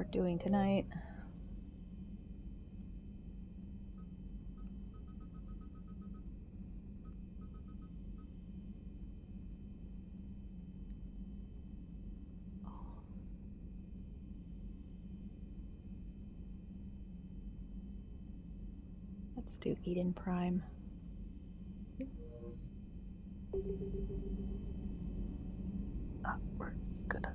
we're doing tonight. Let's do Eden Prime. Ah, we're good.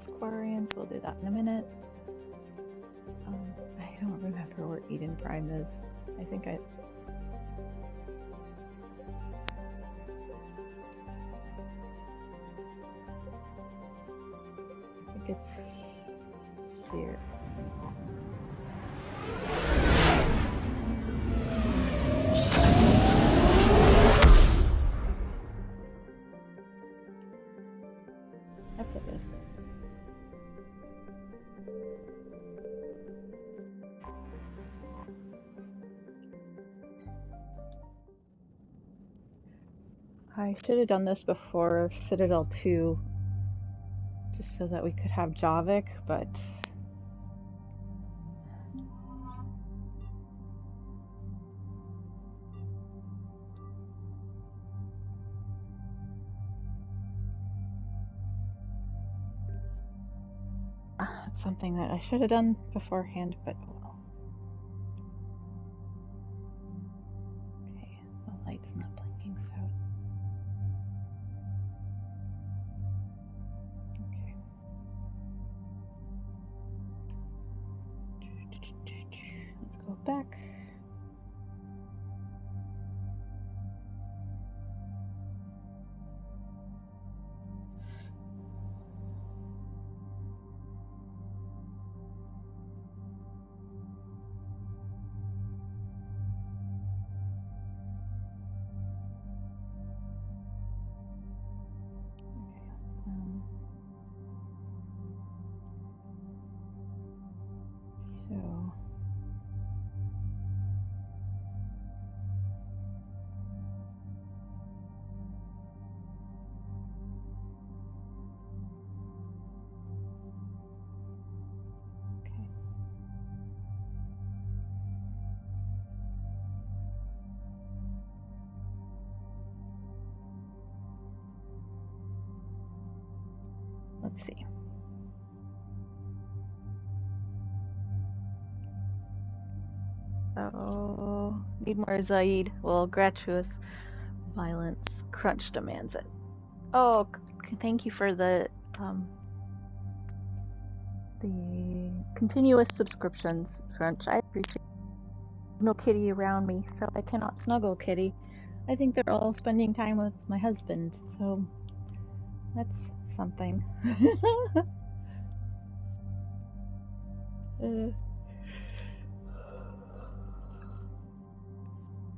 Aquarians, we'll do that in a minute. I don't remember where Eden Prime is. I think it's here. That's it is. I should have done this before Citadel 2, just so that we could have Javik, but it's something that I should have done beforehand, but oh well. Okay, the light's not blinking, so okay. Let's go back. Let's see. Oh, need more Zaid. Well, gratuitous violence. Crunch demands it. Oh, thank you for the continuous subscriptions, Crunch. I appreciate it. No kitty around me, so I cannot snuggle kitty. I think they're all spending time with my husband, so that's something.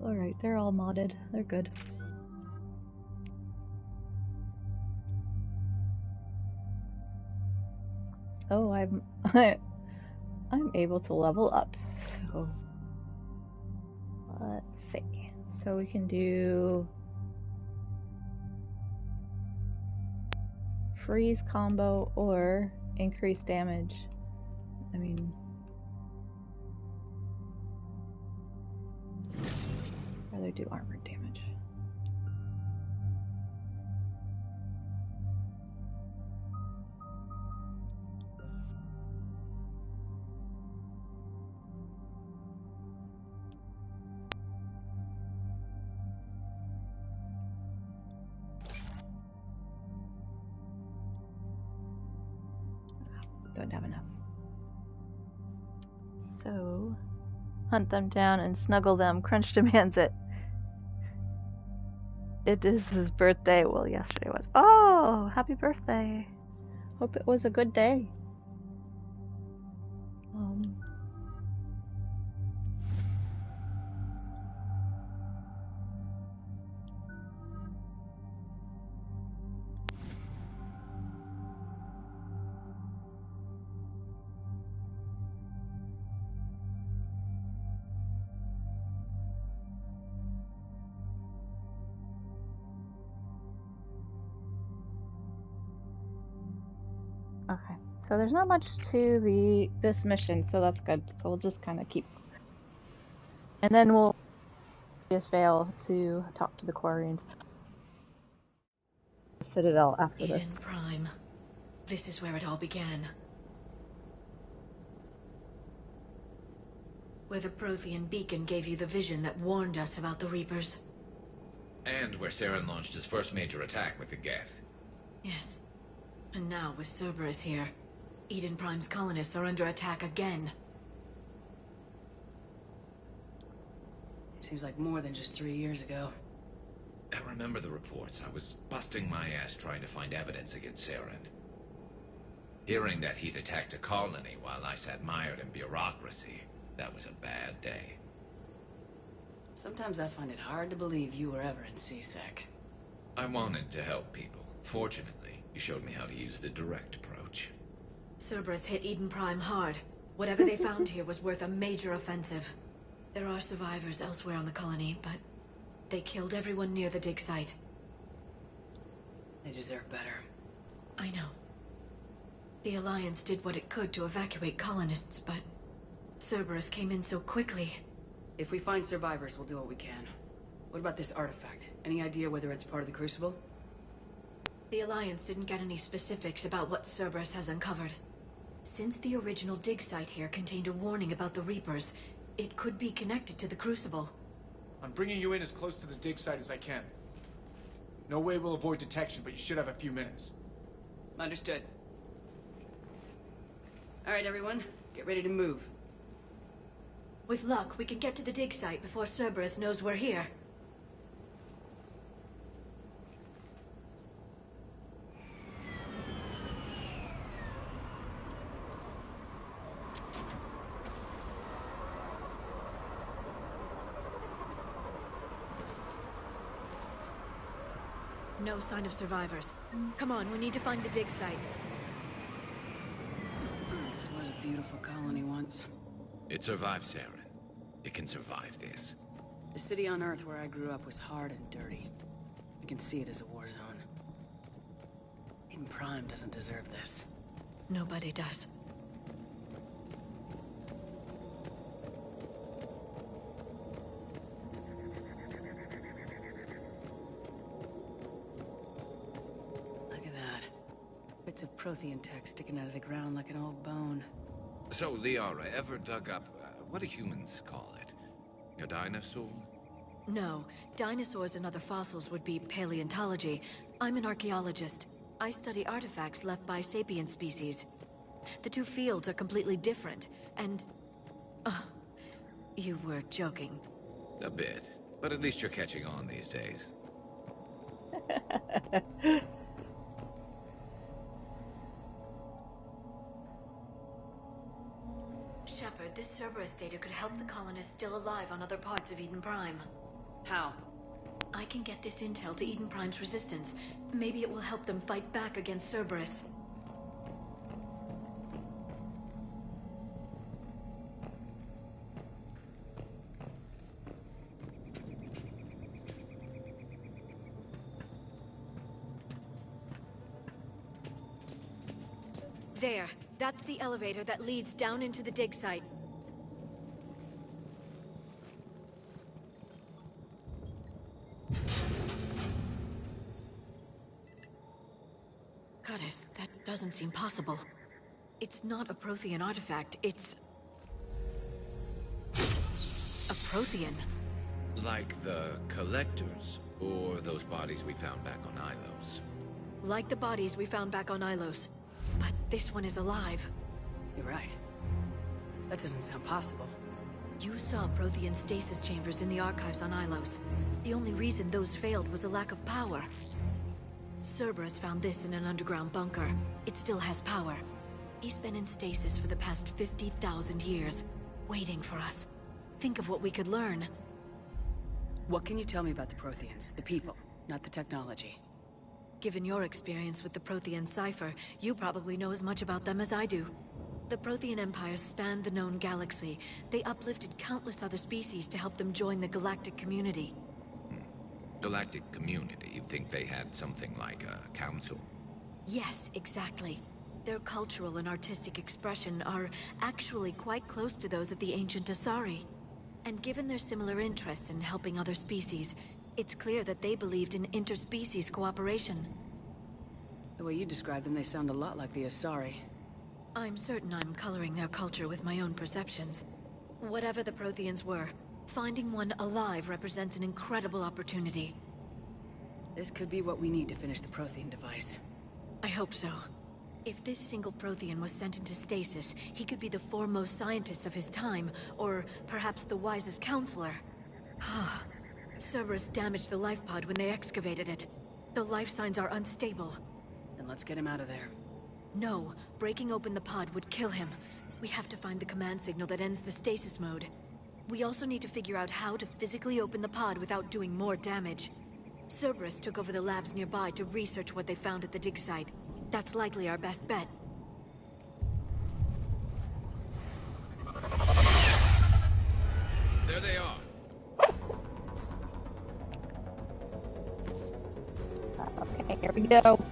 Alright, they're all modded. They're good. Oh, I'm able to level up. So let's see. So we can do freeze combo or increase damage. I mean, I'd rather do armored damage. Don't have enough. hunt them down and snuggle them. Crunch demands it. It is his birthday. Well, yesterday was. Oh, happy birthday. Hope it was a good day. Okay, so there's not much to this mission, so that's good. So we'll just kind of keep, and then we'll just fail to talk to the Quarians. Citadel after Eden this. Prime. This is where it all began. Where the Prothean beacon gave you the vision that warned us about the Reapers. And where Saren launched his first major attack with the Geth. Yes. And now, with Cerberus here, Eden Prime's colonists are under attack again. Seems like more than just 3 years ago. I remember the reports. I was busting my ass trying to find evidence against Saren. Hearing that he'd attacked a colony while I sat mired in bureaucracy, that was a bad day. Sometimes I find it hard to believe you were ever in CSEC. I wanted to help people. Fortunately, you showed me how to use the direct approach. Cerberus hit Eden Prime hard. Whatever they found here was worth a major offensive. There are survivors elsewhere on the colony, but they killed everyone near the dig site. They deserve better. I know. The Alliance did what it could to evacuate colonists, but Cerberus came in so quickly. If we find survivors, we'll do what we can. What about this artifact? Any idea whether it's part of the Crucible? The Alliance didn't get any specifics about what Cerberus has uncovered. Since the original dig site here contained a warning about the Reapers, it could be connected to the Crucible. I'm bringing you in as close to the dig site as I can. No way we'll avoid detection, but you should have a few minutes. Understood. All right, everyone. Get ready to move. With luck, we can get to the dig site before Cerberus knows we're here. No sign of survivors. Come on, we need to find the dig site. This was a beautiful colony once. It survived Saren. It can survive this. The city on Earth where I grew up was hard and dirty. I can see it as a war zone. Eden Prime doesn't deserve this. Nobody does. Look at that. Bits of Prothean tech sticking out of the ground like an old bone. So, Liara, ever dug up, what do humans call it? A dinosaur? No, dinosaurs and other fossils would be paleontology. I'm an archaeologist. I study artifacts left by sapient species. The two fields are completely different, and... you were joking. A bit. But at least you're catching on these days. Shepard, this Cerberus data could help the colonists still alive on other parts of Eden Prime. How? I can get this intel to Eden Prime's resistance. Maybe it will help them fight back against Cerberus. There. That's the elevator that leads down into the dig site. Goddess, that doesn't seem possible. It's not a Prothean artifact, it's... a Prothean. Like the Collectors, or those bodies we found back on Ilos. Like the bodies we found back on Ilos. But this one is alive. You're right. That doesn't sound possible. You saw Prothean stasis chambers in the archives on Ilos. The only reason those failed was a lack of power. Cerberus found this in an underground bunker. It still has power. He's been in stasis for the past 50,000 years, waiting for us. Think of what we could learn. What can you tell me about the Protheans? The people, not the technology. Given your experience with the Prothean cipher, you probably know as much about them as I do. The Prothean Empire spanned the known galaxy. They uplifted countless other species to help them join the galactic community. Galactic community? You'd think they had something like a council? Yes, exactly. Their cultural and artistic expression are actually quite close to those of the ancient Asari. And given their similar interests in helping other species, it's clear that they believed in interspecies cooperation. The way you describe them, they sound a lot like the Asari. I'm certain I'm coloring their culture with my own perceptions. Whatever the Protheans were, finding one alive represents an incredible opportunity. This could be what we need to finish the Prothean device. I hope so. If this single Prothean was sent into stasis, he could be the foremost scientist of his time, or perhaps the wisest counselor. Cerberus damaged the life pod when they excavated it. The life signs are unstable. Then let's get him out of there. No, breaking open the pod would kill him. We have to find the command signal that ends the stasis mode. We also need to figure out how to physically open the pod without doing more damage. Cerberus took over the labs nearby to research what they found at the dig site. That's likely our best bet. There they are. Okay, here we go.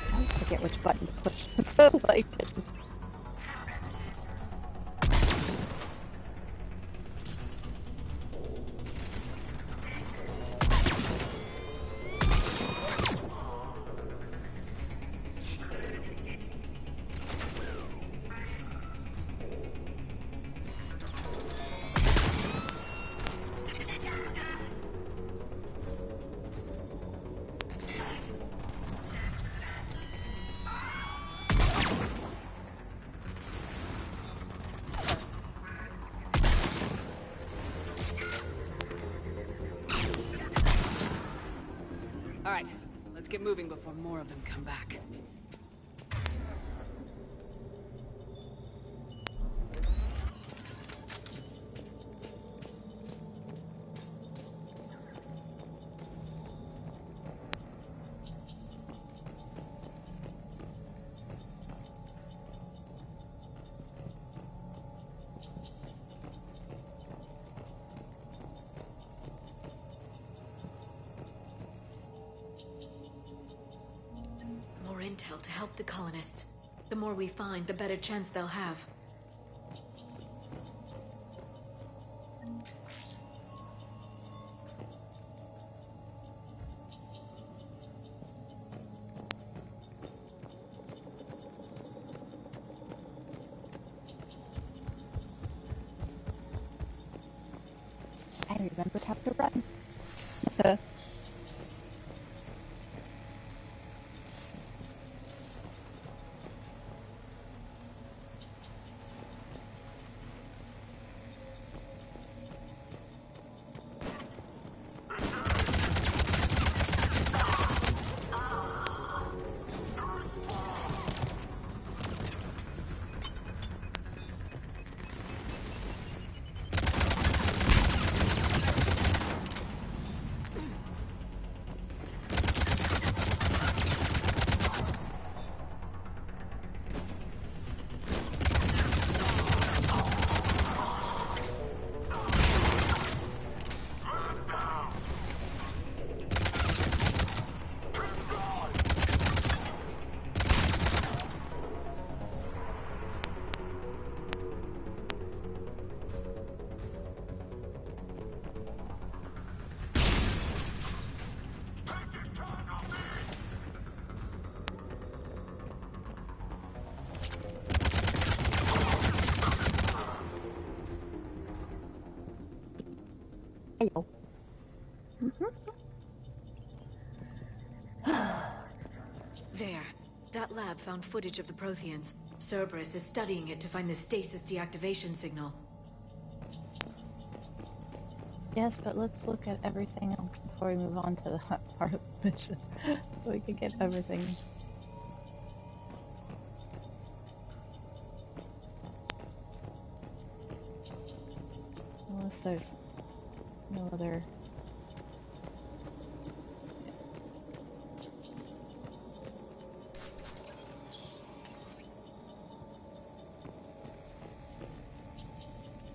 I forget which button to push. Like, Alright, let's get moving before more of them come back. More intel to help the colonists. The more we find, the better chance they'll have. I remembered how to run. Ayo. that lab found footage of the Protheans. Cerberus is studying it to find the stasis deactivation signal. Yes, but let's look at everything else before we move on to that part of the mission. So we can get everything. Unless there's no other...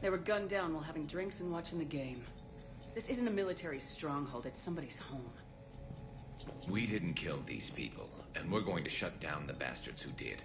They were gunned down while having drinks and watching the game. This isn't a military stronghold, it's somebody's home. We didn't kill these people, and we're going to shut down the bastards who did.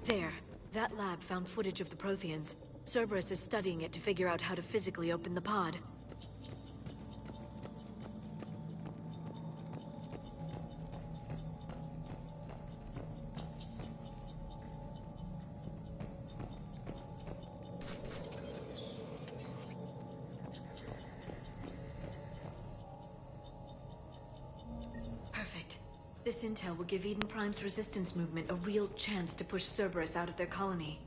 There. That lab found footage of the Protheans. Cerberus is studying it to figure out how to physically open the pod. Perfect. This intel will give Eden Prime's resistance movement a real chance to push Cerberus out of their colony.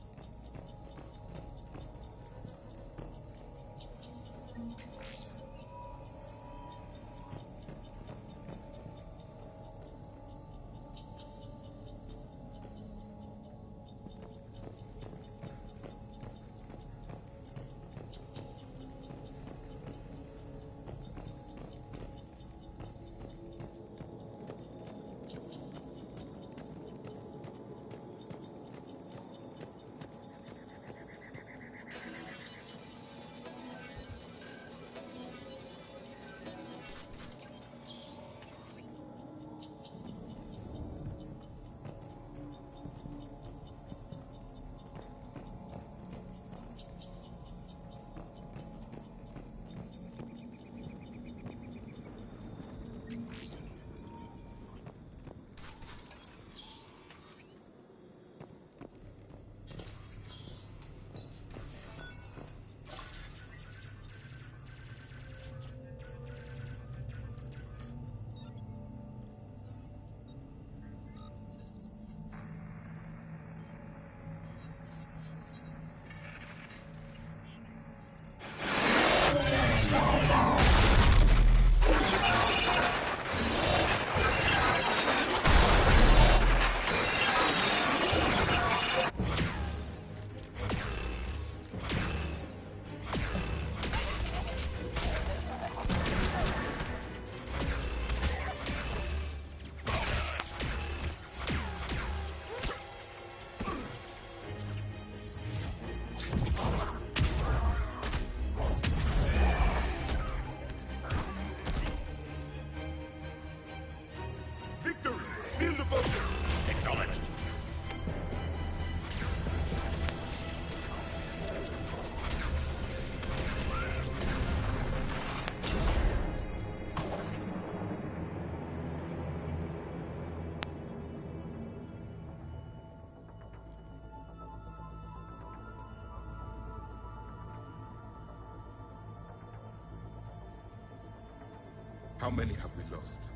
How many have we lost?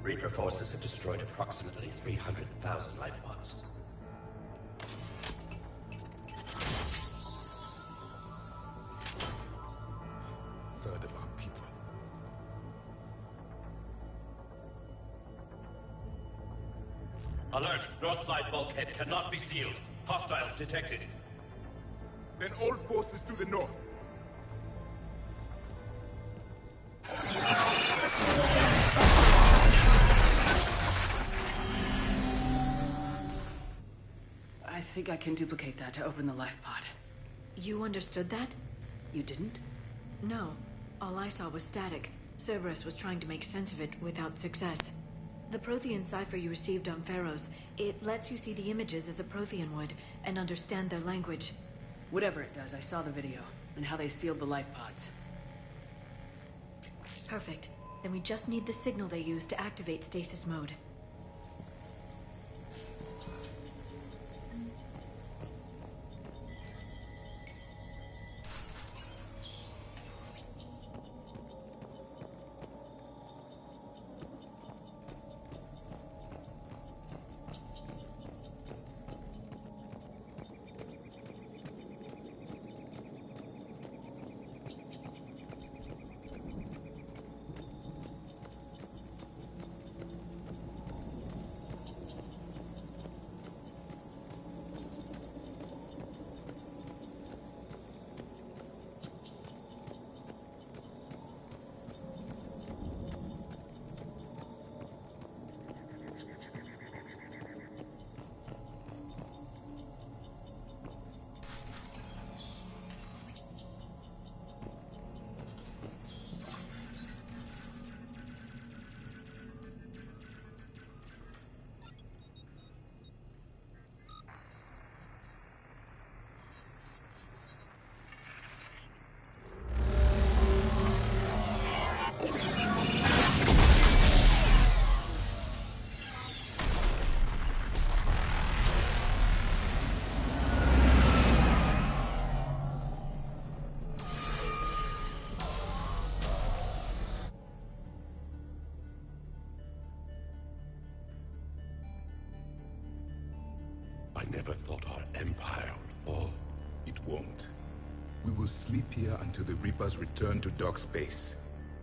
Reaper forces have destroyed approximately 300,000 life pods. Third Alert! North side bulkhead cannot be sealed. Hostiles detected. Then all forces to the north. I think I can duplicate that to open the life pod. You understood that? You didn't? No. All I saw was static. Cerberus was trying to make sense of it without success. The Prothean cipher you received on Pharaohs, it lets you see the images as a Prothean would, and understand their language. Whatever it does, I saw the video, and how they sealed the life pods. Perfect. Then we just need the signal they use to activate stasis mode. I never thought our empire would fall. It won't. We will sleep here until the Reapers return to dark space.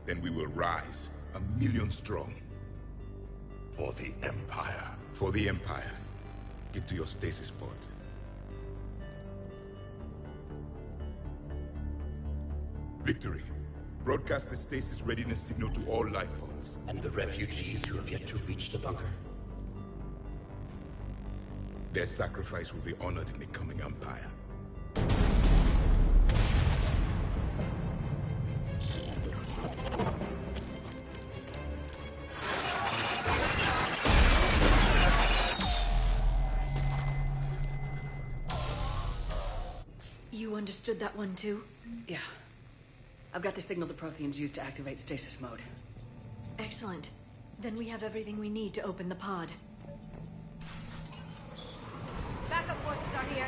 Then we will rise, 1,000,000 strong. For the Empire. For the Empire. Get to your stasis pod. Victory. Broadcast the stasis readiness signal to all life pods. And the refugees who have yet to reach the bunker? Their sacrifice will be honored in the coming Empire. You understood that one too? Yeah. I've got the signal the Protheans use to activate stasis mode. Excellent. Then we have everything we need to open the pod. Backup forces are here.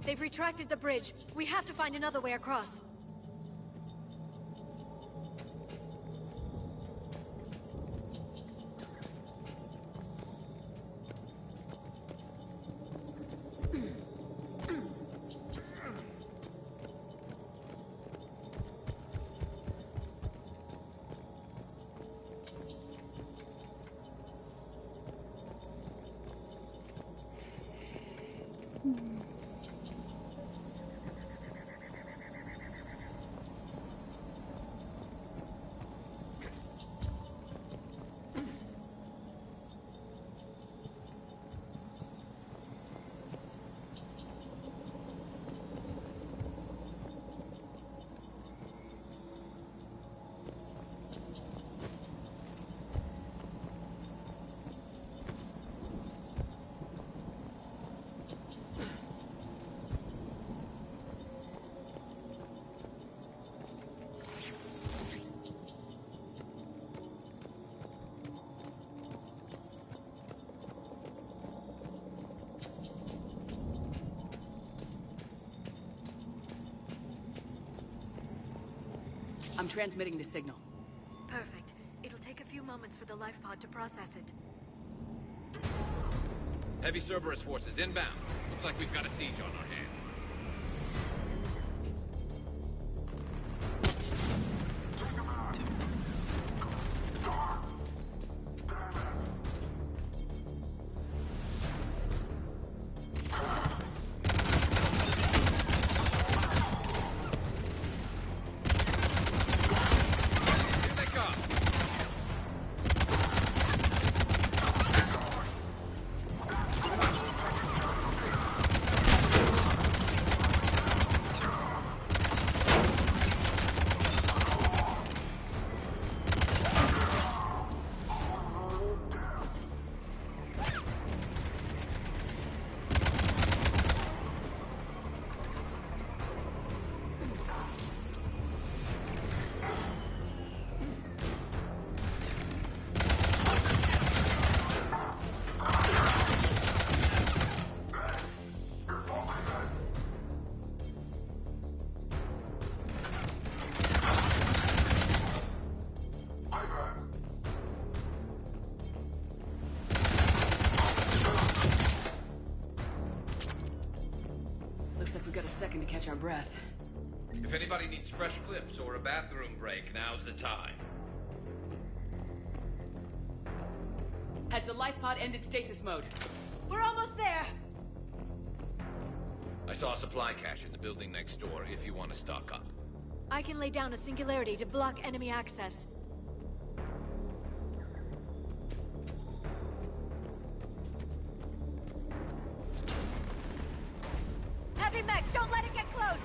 They've retracted the bridge. We have to find another way across. I'm transmitting the signal. Perfect. It'll take a few moments for the life pod to process it. Heavy Cerberus forces inbound. Looks like we've got a siege on our hands. Second to catch our breath. If anybody needs fresh clips or a bathroom break, now's the time. Has the life pod ended stasis mode? We're almost there! I saw a supply cache in the building next door if you want to stock up. I can lay down a singularity to block enemy access. Heavy mech, don't let it get close!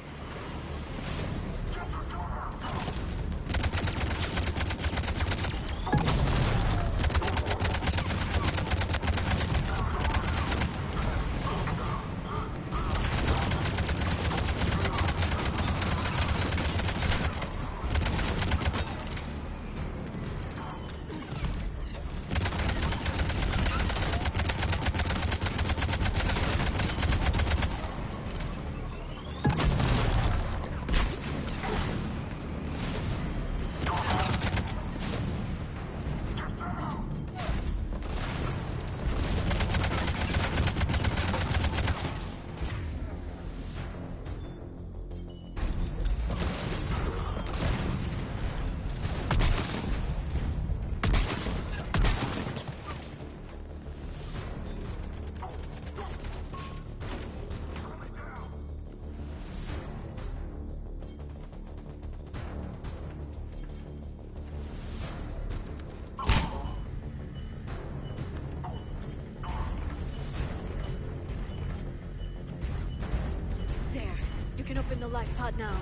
You can open the life pod now.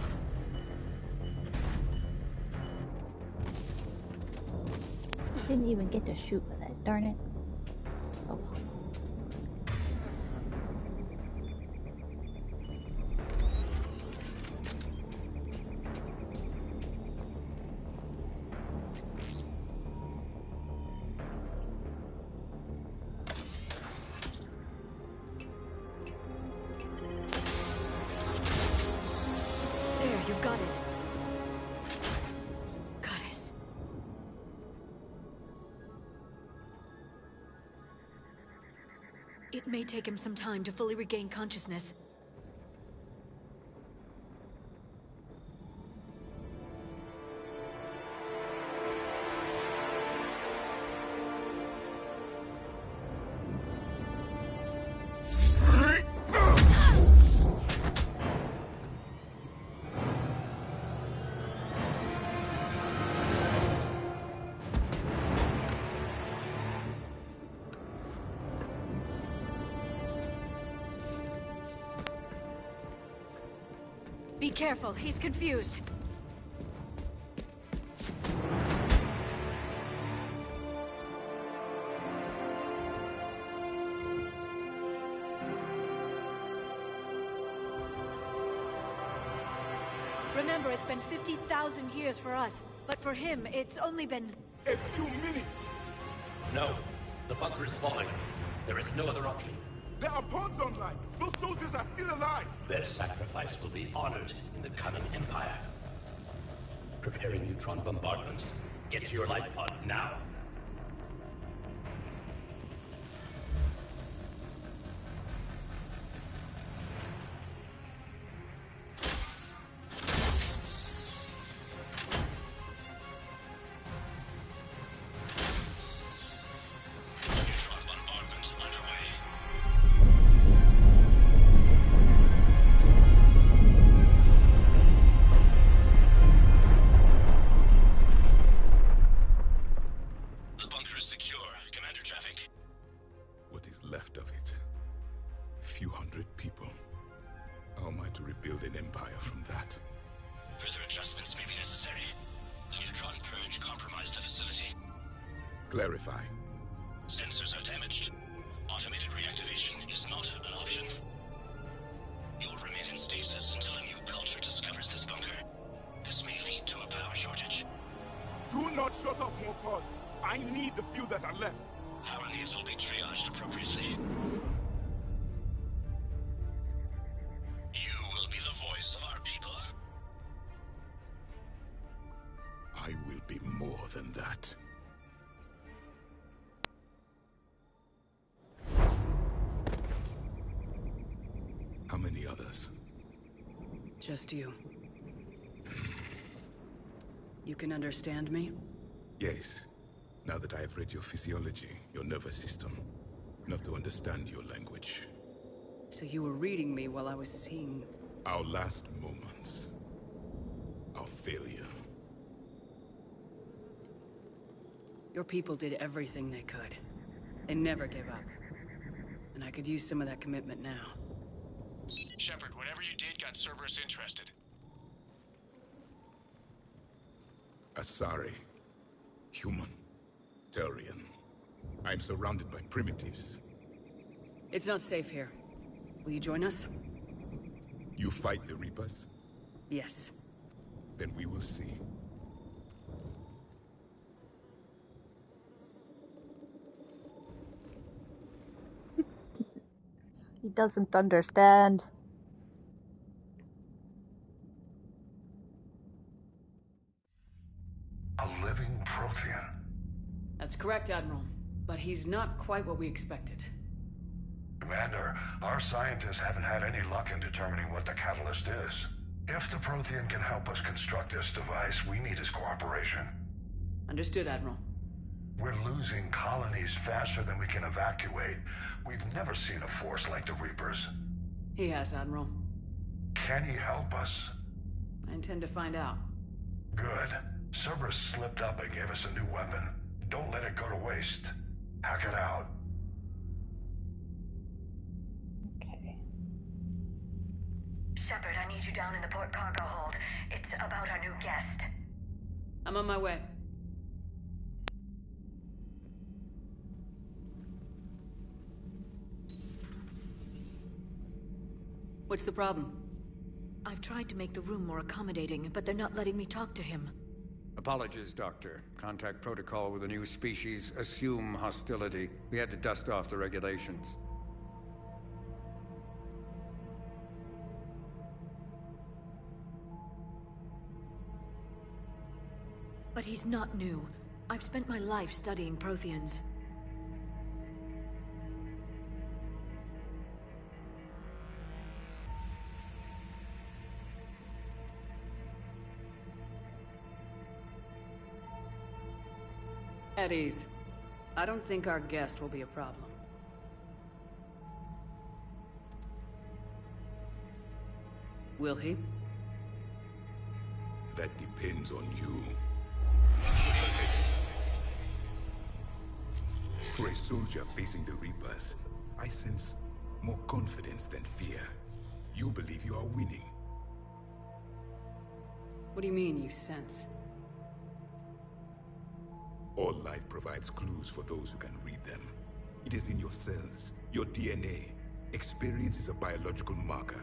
Didn't even get to shoot with it, darn it. Oh. There, you've got it. Goddess. It may take him some time to fully regain consciousness. Be careful, he's confused. Remember, it's been 50,000 years for us, but for him, it's only been... A few minutes! No. The bunker is falling. There is no other option. There are pods online! Those soldiers are still alive! Their sacrifice will be honored in the coming Empire. preparing neutron bombardment. Get to your life pod now. Clarify. Sensors are damaged. Automated reactivation is not an option. You will remain in stasis until a new culture discovers this bunker. This may lead to a power shortage. Do not shut off more pods. I need the few that are left. Power needs will be triaged appropriately. You will be the voice of our people. I will be more than that. How many others? Just you. You can understand me? Yes. Now that I have read your physiology, your nervous system, enough to understand your language. So you were reading me while I was seeing... Our last moments. Our failure. Your people did everything they could. They never gave up. And I could use some of that commitment now. Shepard, whatever you did got Cerberus interested. Asari. Human. Turian. I'm surrounded by primitives. It's not safe here. Will you join us? You fight the Reapers? Yes. Then we will see. He doesn't understand. A living Prothean. That's correct, Admiral. But he's not quite what we expected. Commander, our scientists haven't had any luck in determining what the catalyst is. If the Prothean can help us construct this device, we need his cooperation. Understood, Admiral. We're losing colonies faster than we can evacuate. We've never seen a force like the Reapers. He has, Admiral. Can he help us? I intend to find out. Good. Cerberus slipped up and gave us a new weapon. Don't let it go to waste. Hack it out. Okay. Shepard, I need you down in the port cargo hold. It's about our new guest. I'm on my way. What's the problem? I've tried to make the room more accommodating, but they're not letting me talk to him. Apologies, Doctor. Contact protocol with a new species. Assume hostility. We had to dust off the regulations. But he's not new. I've spent my life studying Protheans. At ease. I don't think our guest will be a problem. Will he? That depends on you. For a soldier facing the Reapers, I sense more confidence than fear. You believe you are winning. What do you mean, you sense? All life provides clues for those who can read them. It is in your cells, your DNA. Experience is a biological marker.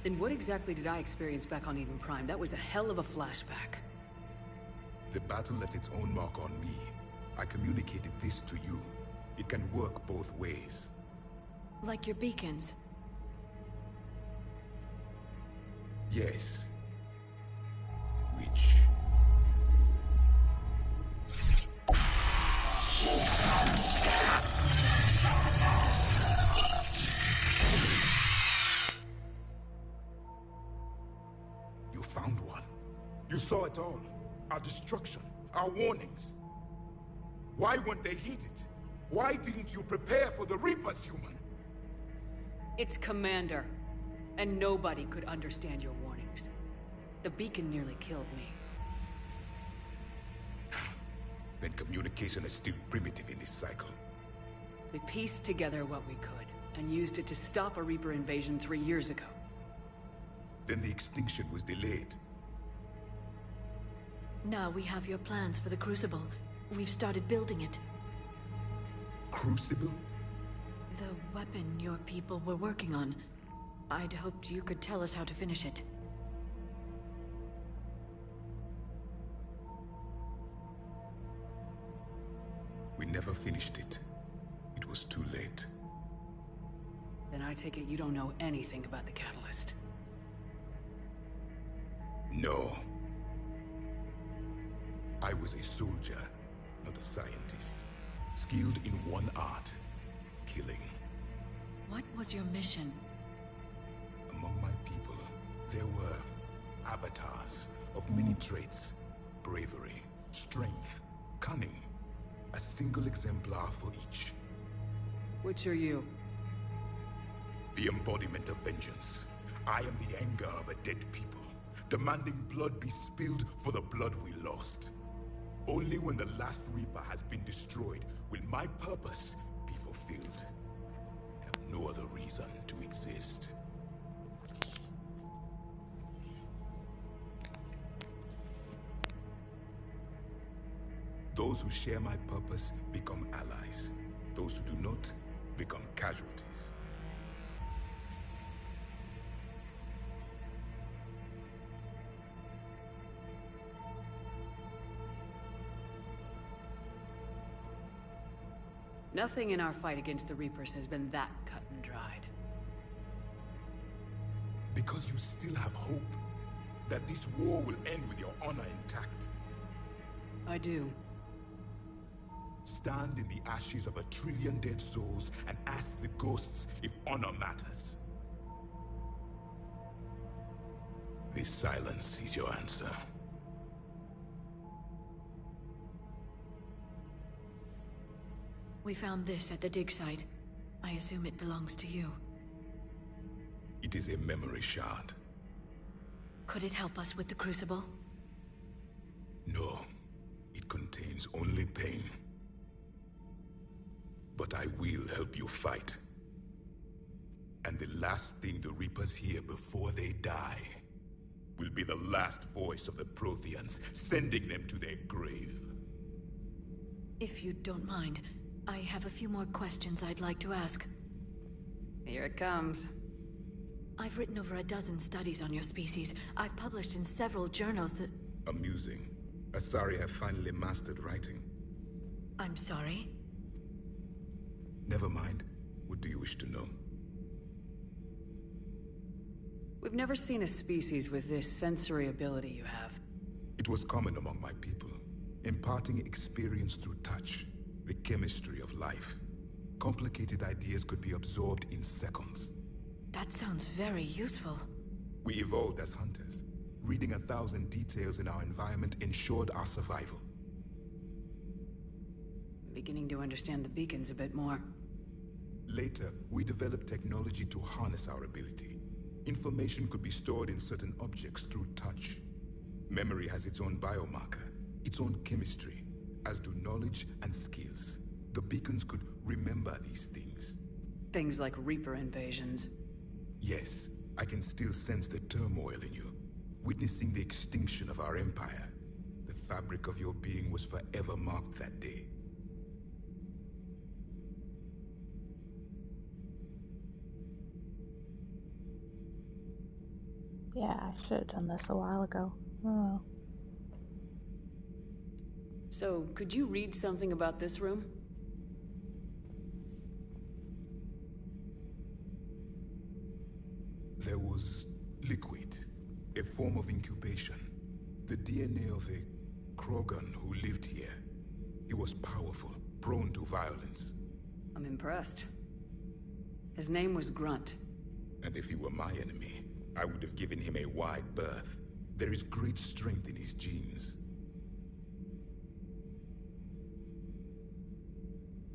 Then what exactly did I experience back on Eden Prime? That was a hell of a flashback. The battle left its own mark on me. I communicated this to you. It can work both ways. Like your beacons. Yes. Which... You found one. You saw it all. Our destruction, our warnings. Why weren't they heeded? Why didn't you prepare for the Reapers, human? It's Commander. And nobody could understand your warnings. The beacon nearly killed me. Then communication is still primitive in this cycle. We pieced together what we could, and used it to stop a Reaper invasion 3 years ago. Then the extinction was delayed. Now we have your plans for the Crucible. We've started building it. Crucible? The weapon your people were working on. I'd hoped you could tell us how to finish it. We never finished it. It was too late. Then I take it you don't know anything about the catalyst. No. I was a soldier, not a scientist. Skilled in one art, killing. What was your mission? Among my people, there were avatars of many traits. Bravery, strength, cunning. A single exemplar for each. Which are you? The embodiment of vengeance. I am the anger of a dead people, demanding blood be spilled for the blood we lost. Only when the last Reaper has been destroyed will my purpose be fulfilled. I have no other reason to exist. Those who share my purpose become allies. Those who do not become casualties. Nothing in our fight against the Reapers has been that cut and dried. Because you still have hope that this war will end with your honor intact. I do. Stand in the ashes of 1 trillion dead souls and ask the ghosts if honor matters. This silence is your answer. We found this at the dig site. I assume it belongs to you. It is a memory shard. Could it help us with the Crucible? No. It contains only pain. But I will help you fight. And the last thing the Reapers hear before they die will be the last voice of the Protheans, sending them to their grave. If you don't mind, I have a few more questions I'd like to ask. Here it comes. I've written over a dozen studies on your species. I've published in several journals that... Amusing. Asari have finally mastered writing. I'm sorry? Never mind. What do you wish to know? We've never seen a species with this sensory ability you have. It was common among my people, imparting experience through touch, the chemistry of life. Complicated ideas could be absorbed in seconds. That sounds very useful. We evolved as hunters. Reading 1,000 details in our environment ensured our survival. I'm beginning to understand the beacons a bit more. Later, we developed technology to harness our ability. Information could be stored in certain objects through touch. Memory has its own biomarker, its own chemistry, as do knowledge and skills. The beacons could remember these things. Things like Reaper invasions. Yes, I can still sense the turmoil in you, witnessing the extinction of our empire. The fabric of your being was forever marked that day. Yeah, I should have done this a while ago. Oh. So, could you read something about this room? There was liquid, A form of incubation. The DNA of a Krogan who lived here. He was powerful, prone to violence. I'm impressed. His name was Grunt. And if he were my enemy, I would have given him a wide berth. There is great strength in his genes.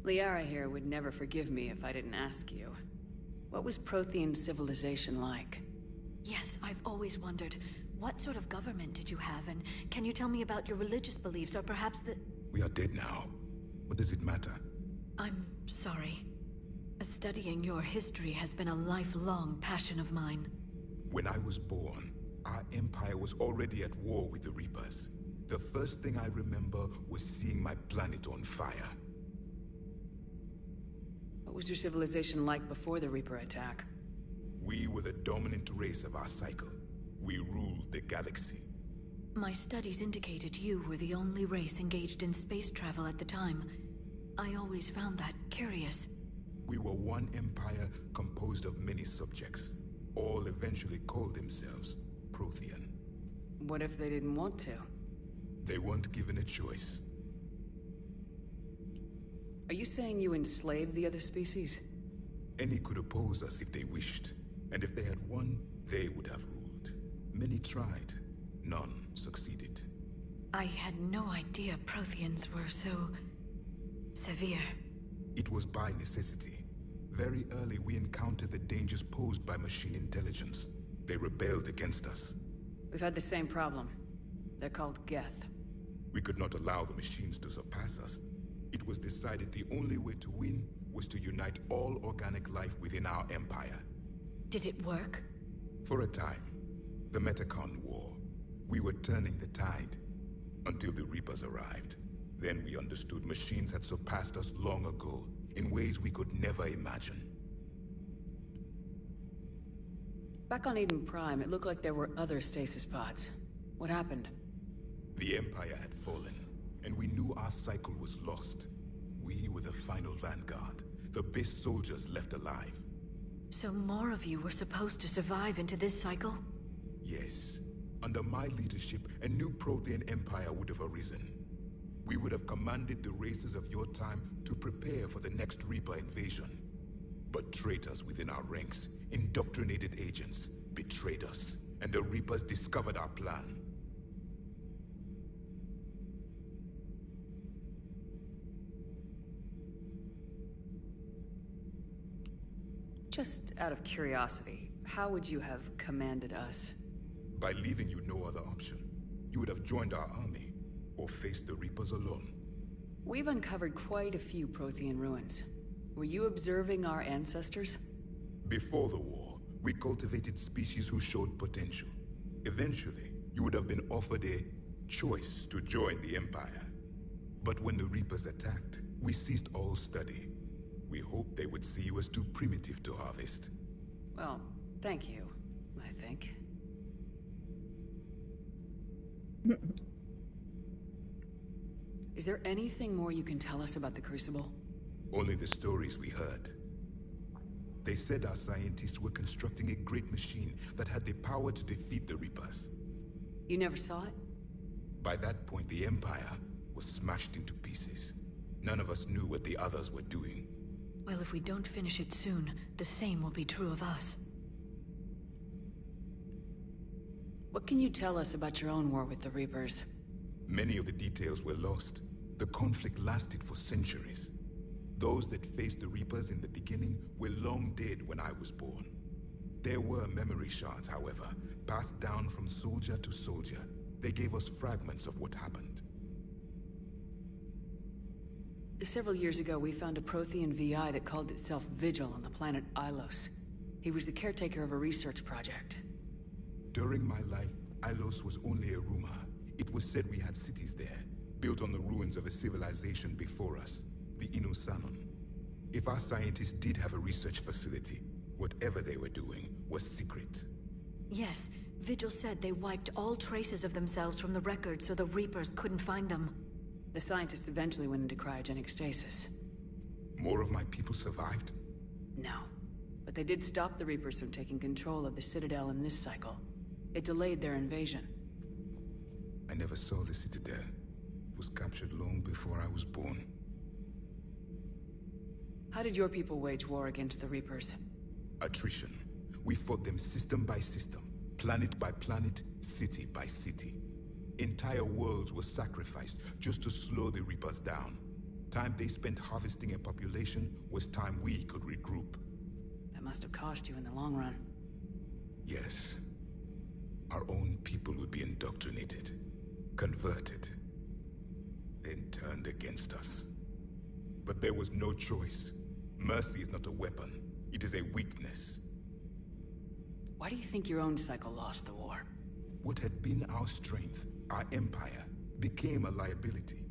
Liara here would never forgive me if I didn't ask you. What was Prothean civilization like? Yes, I've always wondered. What sort of government did you have, and can you tell me about your religious beliefs, or perhaps the... We are dead now. What does it matter? I'm sorry. Studying your history has been a lifelong passion of mine. When I was born, our empire was already at war with the Reapers. The first thing I remember was seeing my planet on fire. What was your civilization like before the Reaper attack? We were the dominant race of our cycle. We ruled the galaxy. My studies indicated you were the only race engaged in space travel at the time. I always found that curious. We were one empire composed of many subjects. All eventually called themselves Prothean. What if they didn't want to? They weren't given a choice. Are you saying you enslaved the other species? Any could oppose us if they wished. And if they had won, they would have ruled. Many tried. None succeeded. I had no idea Protheans were so... severe. It was by necessity. Very early we encountered the dangers posed by machine intelligence. They rebelled against us. We've had the same problem. They're called Geth. We could not allow the machines to surpass us. It was decided the only way to win was to unite all organic life within our empire. Did it work? For a time. The Metacon War. We were turning the tide. Until the Reapers arrived. Then we understood machines had surpassed us long ago, in ways we could never imagine. Back on Eden Prime, it looked like there were other stasis pods. What happened? The Empire had fallen, and we knew our cycle was lost. We were the final vanguard, the best soldiers left alive. So more of you were supposed to survive into this cycle? Yes. Under my leadership, a new Prothean empire would have arisen. We would have commanded the races of your time to prepare for the next Reaper invasion. But traitors within our ranks, indoctrinated agents, betrayed us, and the Reapers discovered our plan. Just out of curiosity, how would you have commanded us? By leaving you no other option. You would have joined our army, or faced the Reapers alone. We've uncovered quite a few Prothean ruins. Were you observing our ancestors? Before the war, we cultivated species who showed potential. Eventually, you would have been offered a choice to join the Empire. But when the Reapers attacked, we ceased all study. We hoped they would see you as too primitive to harvest. Well, thank you, I think. Is there anything more you can tell us about the Crucible? Only the stories we heard. They said our scientists were constructing a great machine that had the power to defeat the Reapers. You never saw it? By that point, the Empire was smashed into pieces. None of us knew what the others were doing. Well, if we don't finish it soon, the same will be true of us. What can you tell us about your own war with the Reapers? Many of the details were lost. The conflict lasted for centuries. Those that faced the Reapers in the beginning were long dead when I was born. There were memory shards, however, passed down from soldier to soldier. They gave us fragments of what happened. Several years ago, we found a Prothean VI that called itself Vigil on the planet Ilos. He was the caretaker of a research project. During my life, Ilos was only a rumor. It was said we had cities there, built on the ruins of a civilization before us, the Inusanon. If our scientists did have a research facility, whatever they were doing was secret. Yes, Vigil said they wiped all traces of themselves from the records so the Reapers couldn't find them. The scientists eventually went into cryogenic stasis. More of my people survived? No. But they did stop the Reapers from taking control of the Citadel in this cycle. It delayed their invasion. I never saw the Citadel. It was captured long before I was born. How did your people wage war against the Reapers? Attrition. We fought them system by system, planet by planet, city by city. Entire worlds were sacrificed just to slow the Reapers down. Time they spent harvesting a population was time we could regroup. That must have cost you in the long run. Yes. Our own people would be indoctrinated, converted, then turned against us. But there was no choice. Mercy is not a weapon. It is a weakness. Why do you think your own cycle lost the war? What had been our strength, our empire, became a liability.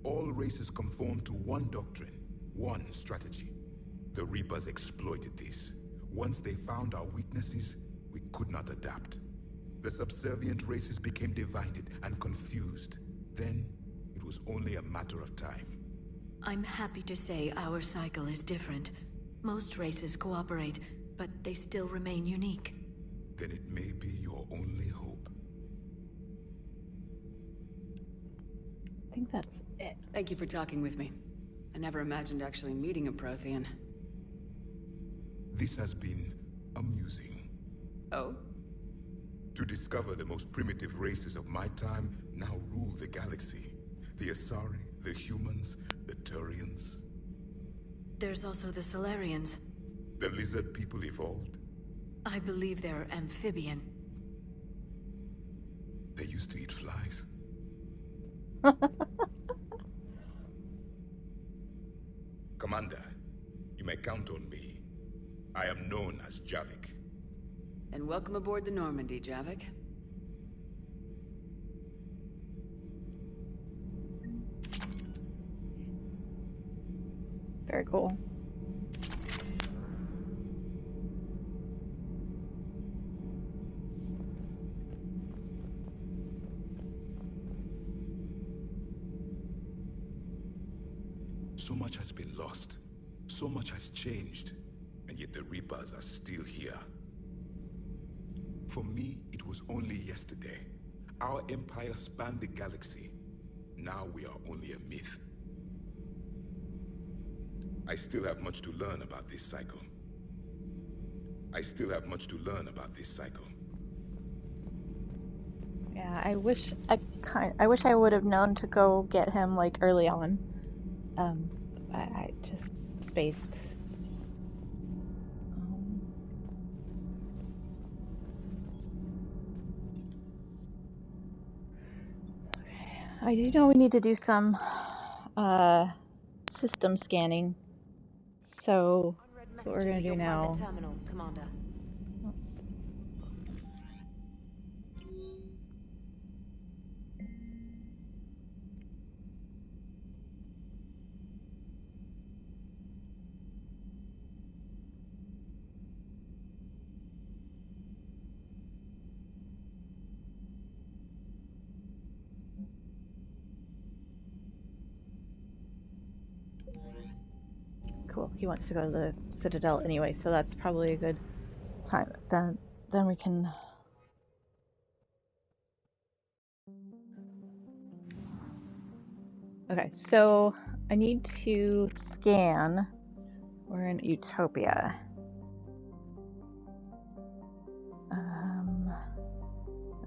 All races conformed to one doctrine, one strategy. The Reapers exploited this. Once they found our weaknesses, we could not adapt. The subservient races became divided and confused. Then, it was only a matter of time. I'm happy to say our cycle is different. Most races cooperate, but they still remain unique. Then it may be your only hope. I think that's it. Thank you for talking with me. I never imagined actually meeting a Prothean. This has been amusing. Oh? To discover the most primitive races of my time now rule the galaxy. The Asari, the humans, the Turians. There's also the Solarians. The lizard people evolved. I believe they're amphibian. They used to eat flies. Commander, you may count on me. I am known as Javik. And welcome aboard the Normandy, Javik. Very cool. So much has been lost. So much has changed. And yet the Reapers are still here. For me, it was only yesterday. Our empire spanned the galaxy. Now we are only a myth. I still have much to learn about this cycle. I still have much to learn about this cycle. Yeah, I wish I would have known to go get him like early on. I just spaced. Okay. I do know we need to do some system scanning. So that's what we're gonna do now. Terminal, Commander. Cool. He wants to go to the Citadel anyway, so that's probably a good time. Then we can. Okay, so I need to scan. We're in Utopia.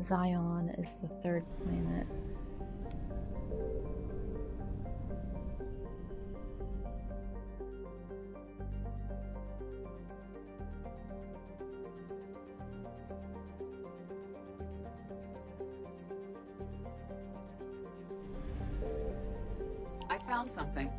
Zion is the third planet. I found something.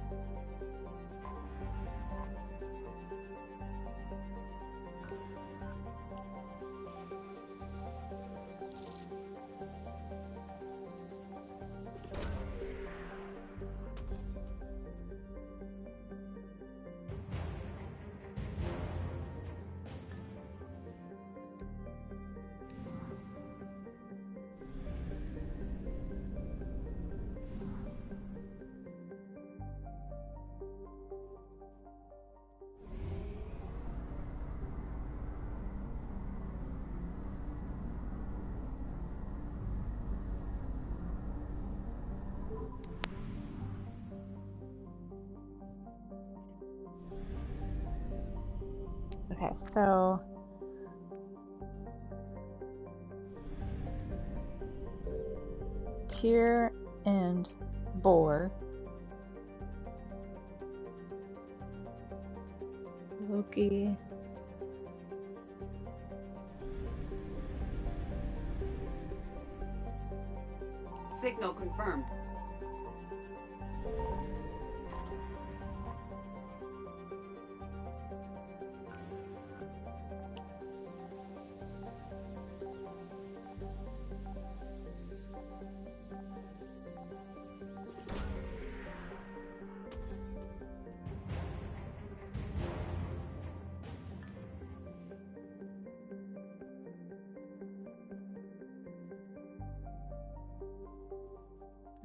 Okay, so Tyr and Boar, Loki, Signal confirmed.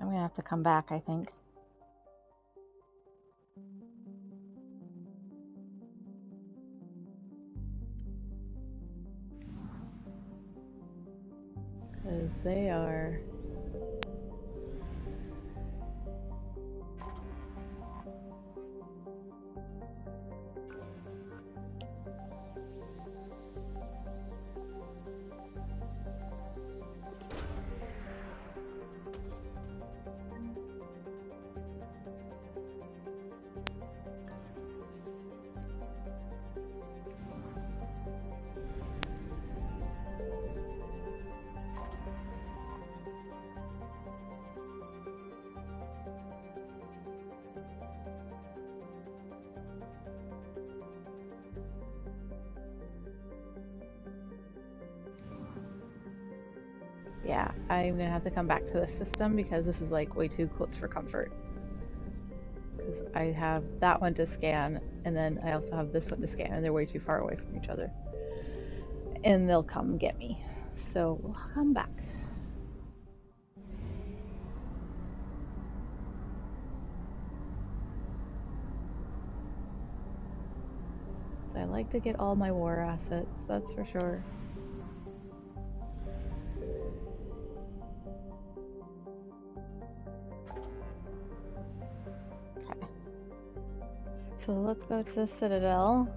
I'm gonna have to come back, I think. Because they are... Yeah, I'm gonna have to come back to this system because this is like way too close for comfort. Because I have that one to scan, and then I also have this one to scan, and they're way too far away from each other. And they'll come get me. So we'll come back. I like to get all my war assets, that's for sure. Okay. So let's go to the Citadel.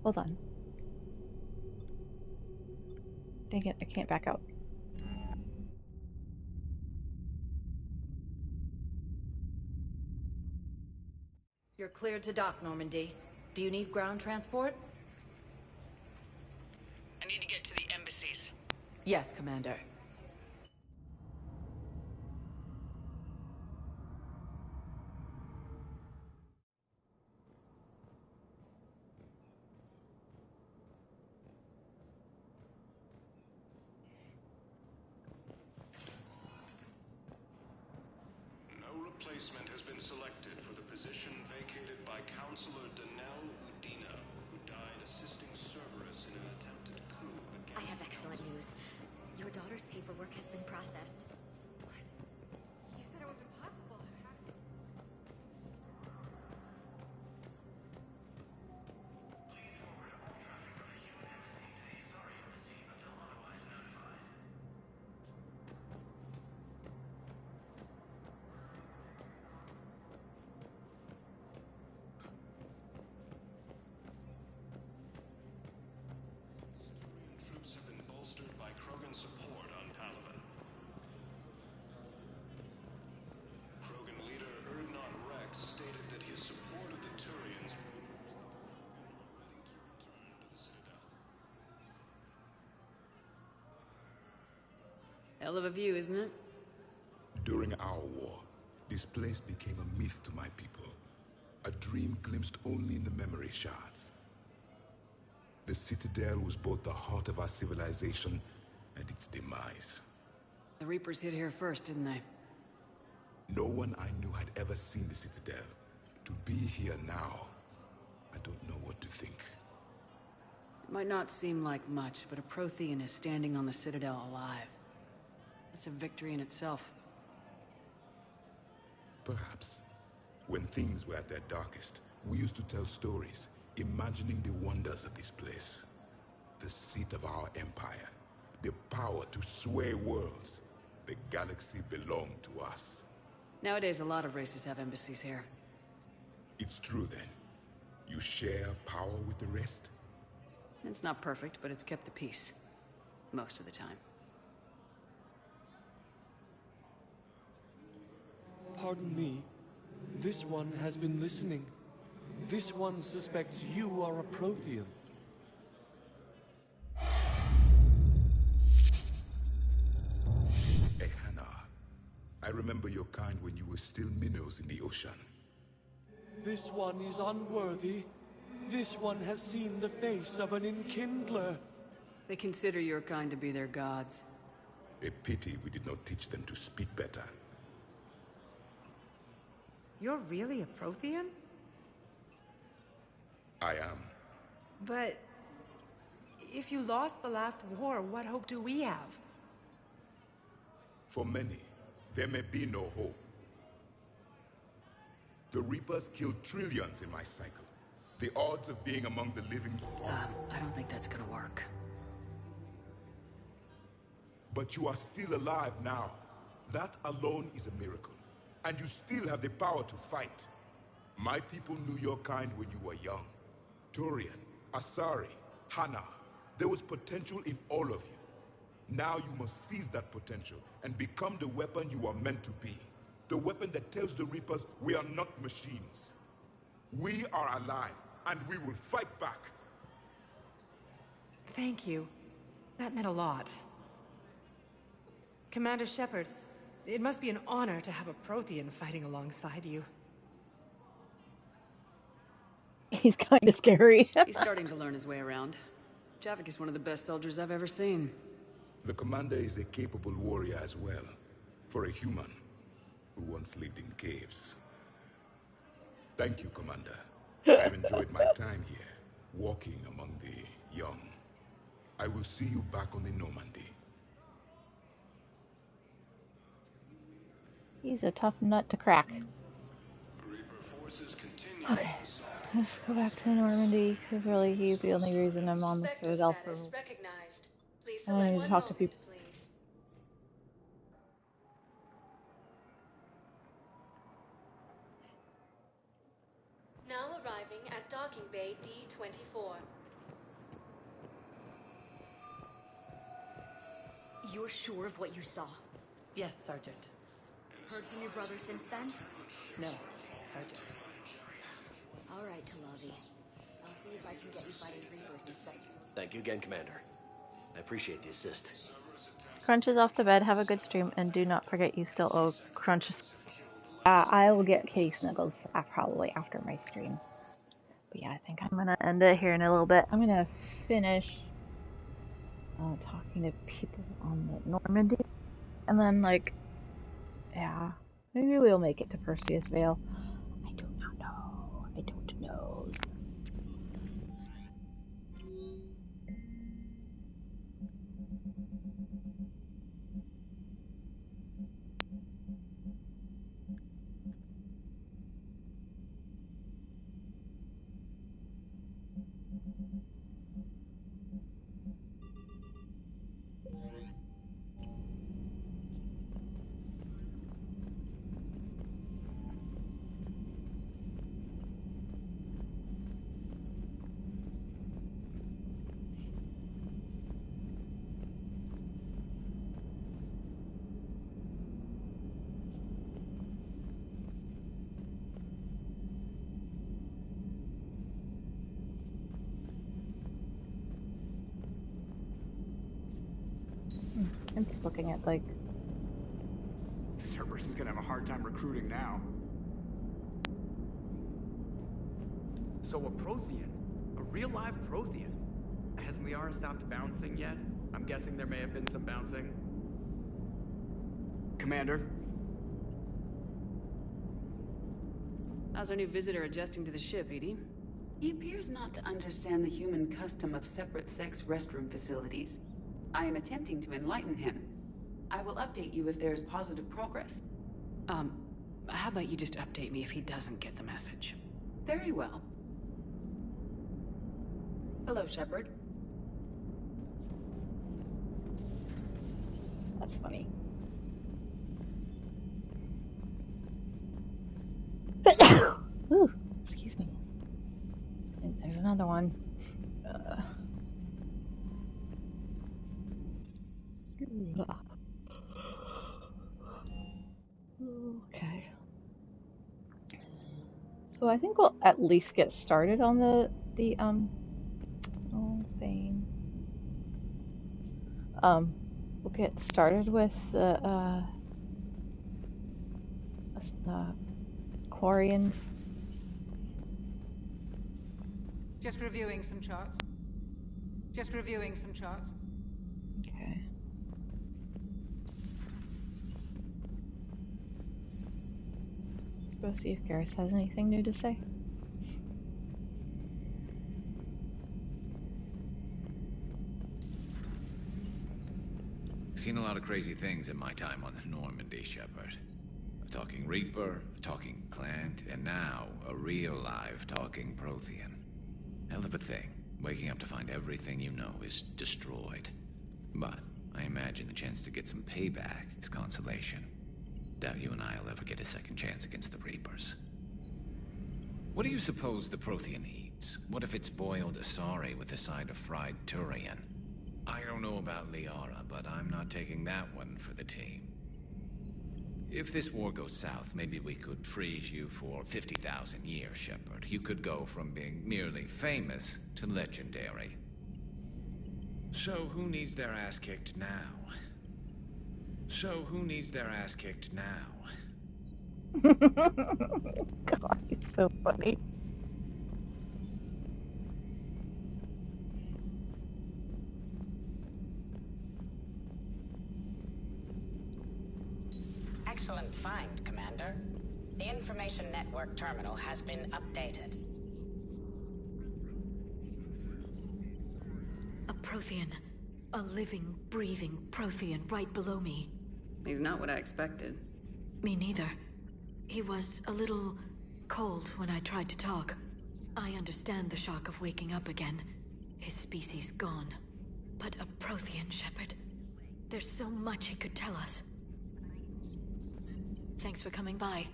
Hold on. Dang it, I can't back out. You're cleared to dock, Normandy. Do you need ground transport? I need to get to the embassies. Yes, Commander. No replacement has been selected for the position vacated by Counselor Danelle Udina, who died assisting Cerberus in an attempted coup against... I have excellent news. Your daughter's paperwork has been processed. What? You said it was impossible. Troops have been bolstered by Krogan support on Palaven. Krogan leader Erdnot Rex stated that his support of the Turians proves that the ready to return to the Citadel. Hell of a view, isn't it? During our war, this place became a myth to my people. A dream glimpsed only in the memory shards. The Citadel was both the heart of our civilization and its demise. The Reapers hit here first, didn't they? No one I knew had ever seen the Citadel. To be here now, I don't know what to think. It might not seem like much, but a Prothean is standing on the Citadel alive. That's a victory in itself. Perhaps. When things were at their darkest, we used to tell stories, imagining the wonders of this place. The seat of our empire. The power to sway worlds. The galaxy belonged to us. Nowadays, a lot of races have embassies here. It's true then. You share power with the rest? It's not perfect, but it's kept the peace. Most of the time. Pardon me. This one has been listening. This one suspects you are a Prothean. Ehana. I remember your kind when you were still minnows in the ocean. This one is unworthy. This one has seen the face of an enkindler. They consider your kind to be their gods. A pity we did not teach them to speak better. You're really a Prothean? I am. But if you lost the last war, what hope do we have? For many, there may be no hope. The Reapers killed trillions in my cycle. The odds of being among the living... I don't think that's gonna work. But you are still alive now. That alone is a miracle. And you still have the power to fight. My people knew your kind when you were young. Turian, Asari, Hana. There was potential in all of you. Now you must seize that potential and become the weapon you are meant to be. The weapon that tells the Reapers we are not machines. We are alive, and we will fight back. Thank you. That meant a lot. Commander Shepard, it must be an honor to have a Prothean fighting alongside you. He's kind of scary. He's starting to learn his way around. Javik is one of the best soldiers I've ever seen. The commander is a capable warrior as well, for a human who once lived in caves. Thank you, Commander. I've enjoyed my time here, walking among the young. I will see you back on the Normandy. He's a tough nut to crack. Okay, let's go back to Normandy, because really he's the only reason I'm on the Philadelphia. I need to talk to people. Now arriving at docking bay D-24. You're sure of what you saw? Yes, Sergeant. Heard from your brother since then? No, Sergeant. All right, Talavi. I'll see if I can get you fighting Reapers instead. Thank you again, Commander. I appreciate the assist. Crunch is off the bed. Have a good stream, and do not forget you still owe Crunch. I will get Kitty Snuggles probably after my stream. But yeah, I think I'm gonna end it here in a little bit. I'm gonna finish talking to people on the Normandy, and then yeah, maybe we'll make it to Perseus Vale. I do not know. I don't know. I'm just looking at Cerberus is gonna have a hard time recruiting now. So a Prothean? A real live Prothean? Hasn't the aura stopped bouncing yet? I'm guessing there may have been some bouncing. Commander? How's our new visitor adjusting to the ship, Edie? He appears not to understand the human custom of separate sex restroom facilities. I am attempting to enlighten him. I will update you if there is positive progress. How about you just update me if he doesn't get the message? Very well. Hello, Shepard. That's funny. Ooh, excuse me. And there's another one. Okay. So I think we'll at least get started on the thing. We'll get started with the Quarians. Just reviewing some charts. Just reviewing some charts. Okay. Let's go see if Garrus has anything new to say. Seen a lot of crazy things in my time on the Normandy, Shepard. A talking Reaper, a talking Clant, and now a real live talking Prothean. Hell of a thing, waking up to find everything you know is destroyed. But I imagine the chance to get some payback is consolation. Doubt you and I'll ever get a second chance against the Reapers. What do you suppose the Prothean eats? What if it's boiled Asari with a side of fried Turian? I don't know about Liara, but I'm not taking that one for the team. If this war goes south, maybe we could freeze you for 50,000 years, Shepard. You could go from being merely famous to legendary. So who needs their ass kicked now? God, it's so funny. Excellent find, Commander. The information network terminal has been updated. A Prothean. A living, breathing Prothean right below me. He's not what I expected. Me neither. He was a little cold when I tried to talk. I understand the shock of waking up again. His species gone. But a Prothean, Shepard. There's so much he could tell us. Thanks for coming by.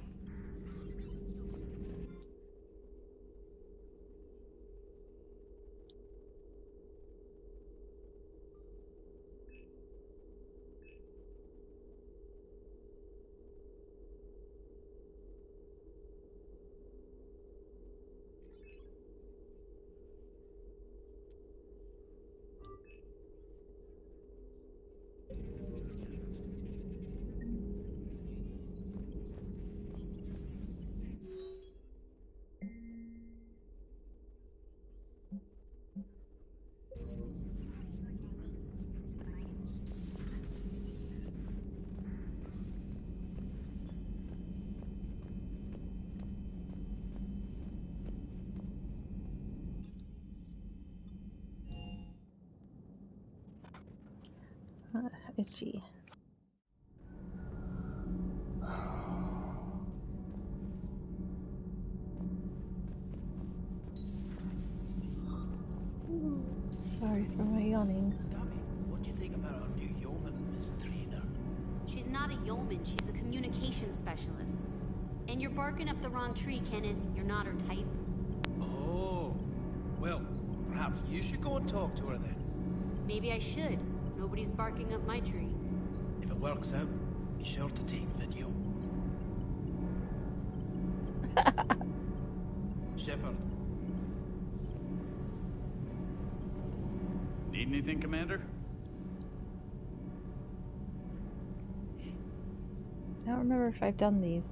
Itchy. Sorry for my yawning. What do you think about our new yeoman, Miss Trina? She's not a yeoman, she's a communication specialist. And you're barking up the wrong tree, Kenneth. You're not her type. Oh, well, perhaps you should go and talk to her then. Maybe I should. Nobody's barking up my tree. If it works out, be sure to take video. Shepard. Need anything, Commander? I don't remember if I've done these.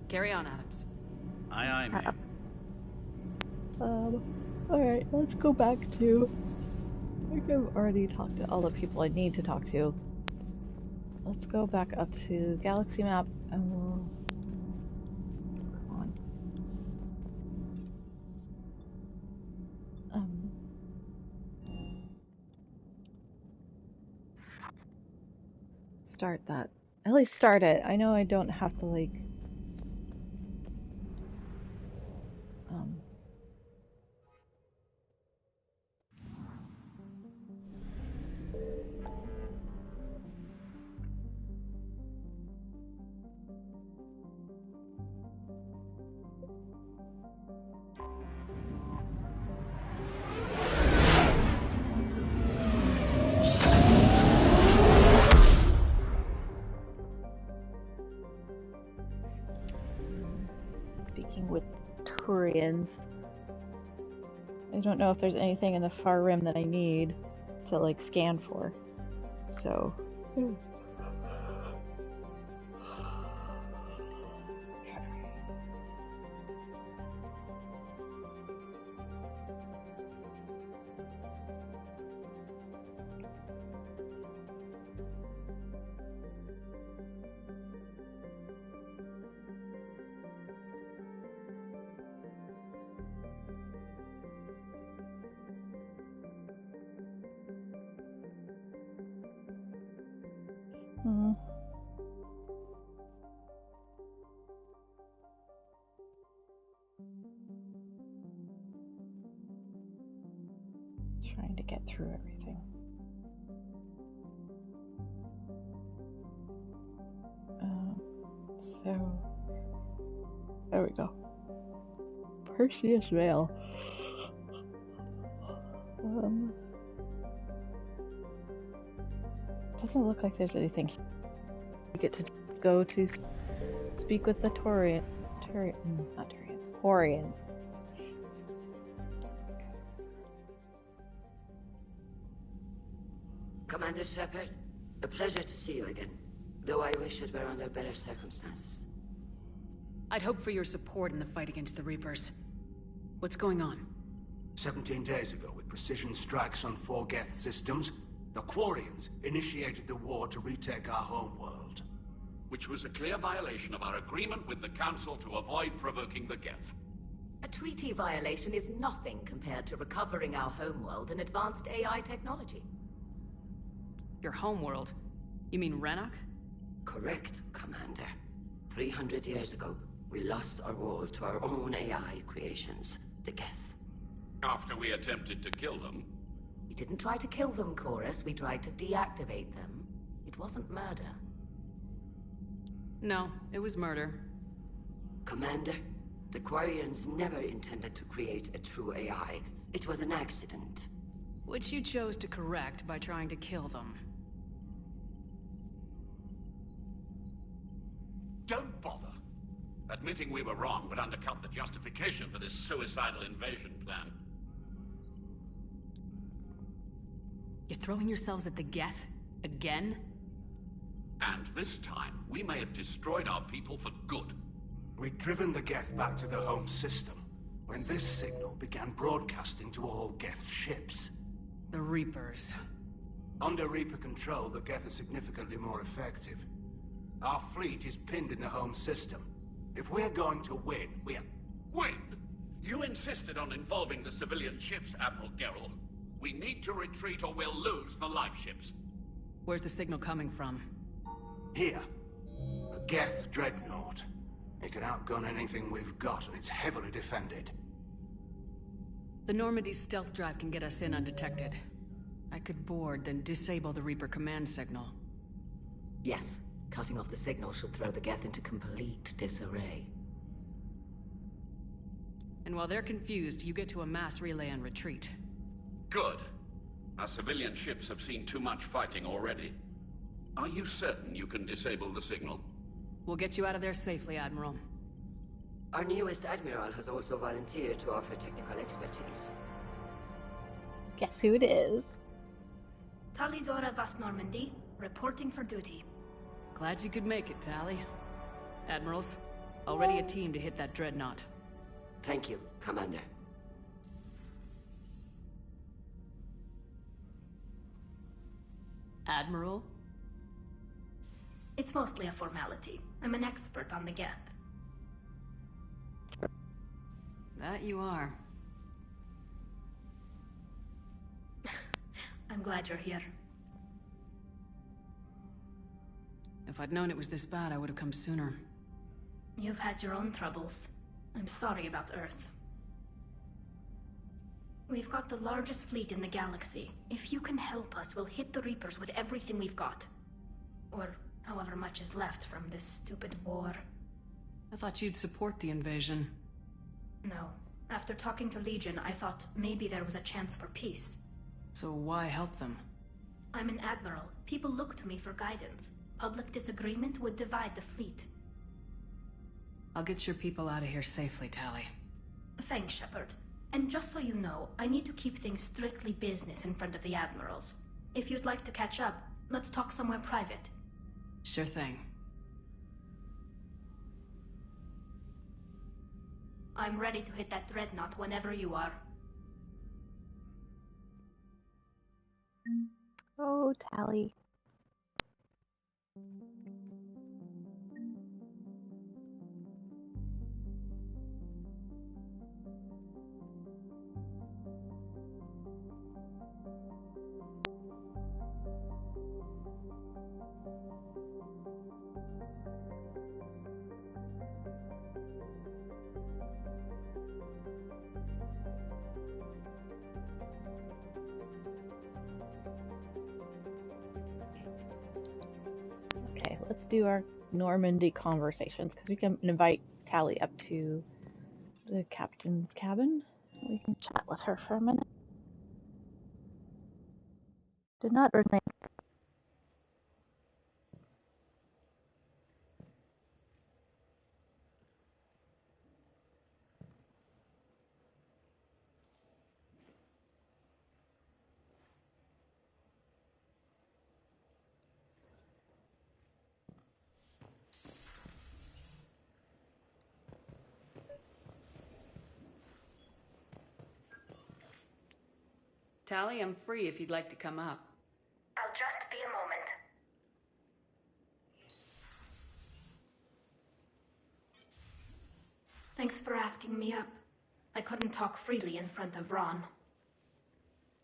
Carry on, Adams. Aye, aye, ma'am. Alright, let's go back to... I think I've already talked to all the people I need to talk to. Let's go back up to Galaxy Map and we'll... Come on. start that. At least start it. I know I don't have to, like... Speaking with Turians, I don't know if there's anything in the far rim that I need to, like, scan for. So... Trying to get through everything. So there we go. Perseus Vale. Doesn't look like there's anything. You get to go to speak with the not Turians, Horians. Commander Shepard, a pleasure to see you again, though I wish it were under better circumstances. I'd hoped for your support in the fight against the Reapers. What's going on? 17 days ago, with precision strikes on 4 Geth systems, the Quarians initiated the war to retake our homeworld. Which was a clear violation of our agreement with the Council to avoid provoking the Geth. A treaty violation is nothing compared to recovering our homeworld and advanced AI technology. Your homeworld? You mean Renok? Correct, Commander. 300 years ago, we lost our world to our own AI creations, the Geth. After we attempted to kill them. We didn't try to kill them, Chorus. We tried to deactivate them. It wasn't murder. No, it was murder. Commander, the Quarians never intended to create a true AI. It was an accident. Which you chose to correct by trying to kill them. Don't bother. Admitting we were wrong would undercut the justification for this suicidal invasion plan. You're throwing yourselves at the Geth? Again? And this time, we may have destroyed our people for good. We'd driven the Geth back to the home system, when this signal began broadcasting to all Geth ships. The Reapers. Under Reaper control, the Geth are significantly more effective. Our fleet is pinned in the home system. If we're going to win, we're... Win? You insisted on involving the civilian ships, Admiral Gerrel. We need to retreat or we'll lose the live ships. Where's the signal coming from? Here. A Geth dreadnought. It can outgun anything we've got, and it's heavily defended. The Normandy's stealth drive can get us in undetected. I could board, then disable the Reaper command signal. Yes. Cutting off the signal should throw the Geth into complete disarray. And while they're confused, you get to a mass relay and retreat. Good. Our civilian ships have seen too much fighting already. Are you certain you can disable the signal? We'll get you out of there safely, Admiral. Our newest Admiral has also volunteered to offer technical expertise. Guess who it is? Talizora Vast Normandy, reporting for duty. Glad you could make it, Tally. Admirals, already a team to hit that dreadnought. Thank you, Commander. Admiral? It's mostly a formality. I'm an expert on the Geth. That you are. I'm glad you're here. If I'd known it was this bad, I would have come sooner. You've had your own troubles. I'm sorry about Earth. We've got the largest fleet in the galaxy. If you can help us, we'll hit the Reapers with everything we've got. Or however much is left from this stupid war. I thought you'd support the invasion. No. After talking to Legion, I thought maybe there was a chance for peace. So why help them? I'm an admiral. People look to me for guidance. Public disagreement would divide the fleet. I'll get your people out of here safely, Tali. Thanks, Shepard. And just so you know, I need to keep things strictly business in front of the admirals. If you'd like to catch up, let's talk somewhere private. Sure thing. I'm ready to hit that dreadnought whenever you are. Oh, Tali. Okay, let's do our Normandy conversations, because we can invite Tali up to the captain's cabin. We can chat with her for a minute. Did not renege. Tali, I'm free if you'd like to come up. I'll just be a moment. Thanks for asking me up. I couldn't talk freely in front of Ron.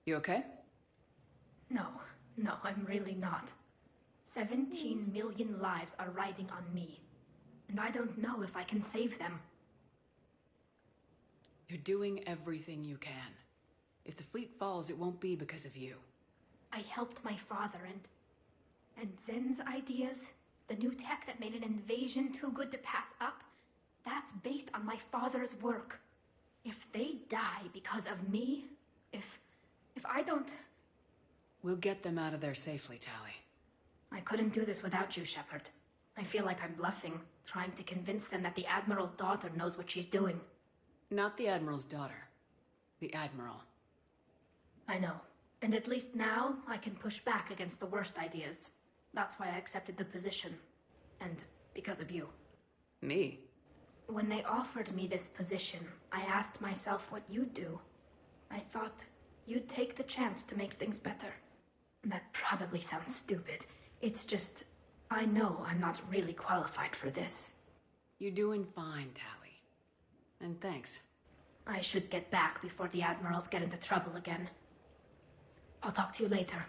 You okay? No, I'm really not. 17 million lives are riding on me. And I don't know if I can save them. You're doing everything you can. If the fleet falls, it won't be because of you. I helped my father and Zen's ideas, the new tech that made an invasion too good to pass up, that's based on my father's work. If they die because of me, if I don't... We'll get them out of there safely, Tali. I couldn't do this without you, Shepard. I feel like I'm bluffing, trying to convince them that the Admiral's daughter knows what she's doing. Not the Admiral's daughter. The Admiral. I know. And at least now, I can push back against the worst ideas. That's why I accepted the position. And because of you. Me? When they offered me this position, I asked myself what you'd do. I thought you'd take the chance to make things better. That probably sounds stupid. It's just, I know I'm not really qualified for this. You're doing fine, Tali. And thanks. I should get back before the Admirals get into trouble again. I'll talk to you later.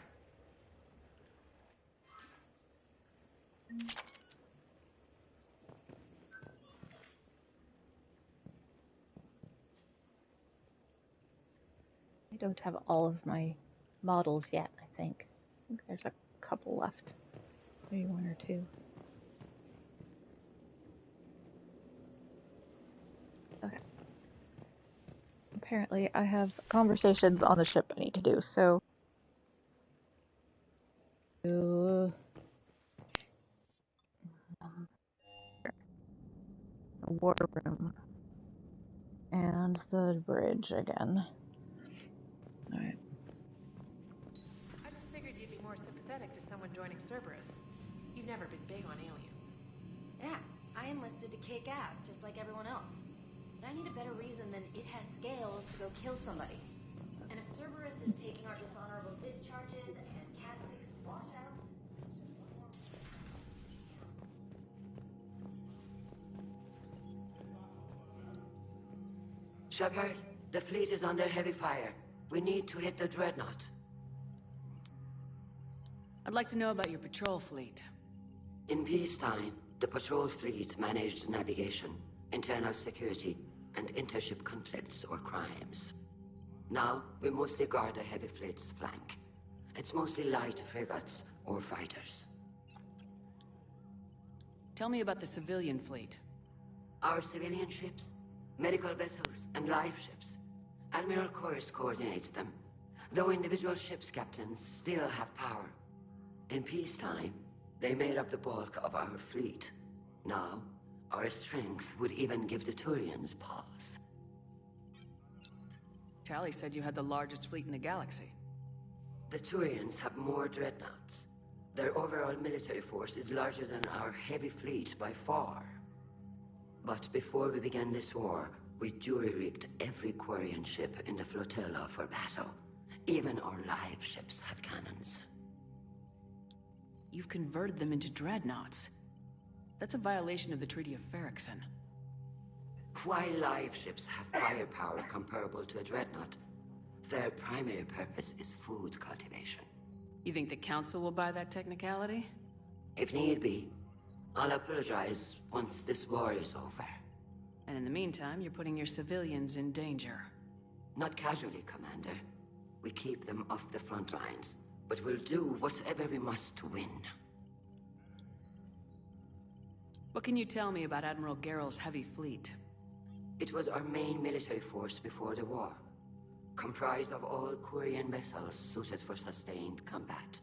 I don't have all of my models yet, I think. I think there's a couple left. Maybe one or two. Okay. Apparently I have conversations on the ship I need to do, so... the war room and the bridge again. Alright. I just figured you'd be more sympathetic to someone joining Cerberus. You've never been big on aliens. Yeah, I enlisted to kick ass, just like everyone else. But I need a better reason than it has scales to go kill somebody. And if Cerberus is taking our dishonorable discharges and Catholic washouts... Shepard, the fleet is under heavy fire. We need to hit the dreadnought. I'd like to know about your patrol fleet. In peacetime, the patrol fleet managed navigation, internal security, and intership conflicts or crimes. Now, we mostly guard the heavy fleet's flank. It's mostly light frigates or fighters. Tell me about the civilian fleet. Our civilian ships, medical vessels, and live ships. Admiral Chorus coordinates them, though individual ships' captains still have power. In peacetime, they made up the bulk of our fleet. Now, our strength would even give the Turians pause. Tally said you had the largest fleet in the galaxy. The Turians have more dreadnoughts. Their overall military force is larger than our heavy fleet by far. But before we began this war, we jury-rigged every Quarian ship in the flotilla for battle. Even our live ships have cannons. You've converted them into dreadnoughts. That's a violation of the Treaty of Ferrixon. While live ships have firepower comparable to a dreadnought, their primary purpose is food cultivation. You think the Council will buy that technicality? If need be, I'll apologize once this war is over. And in the meantime, you're putting your civilians in danger. Not casually, Commander. We keep them off the front lines, but we'll do whatever we must to win. What can you tell me about Admiral Gerrel's heavy fleet? It was our main military force before the war, comprised of all Quarian vessels suited for sustained combat.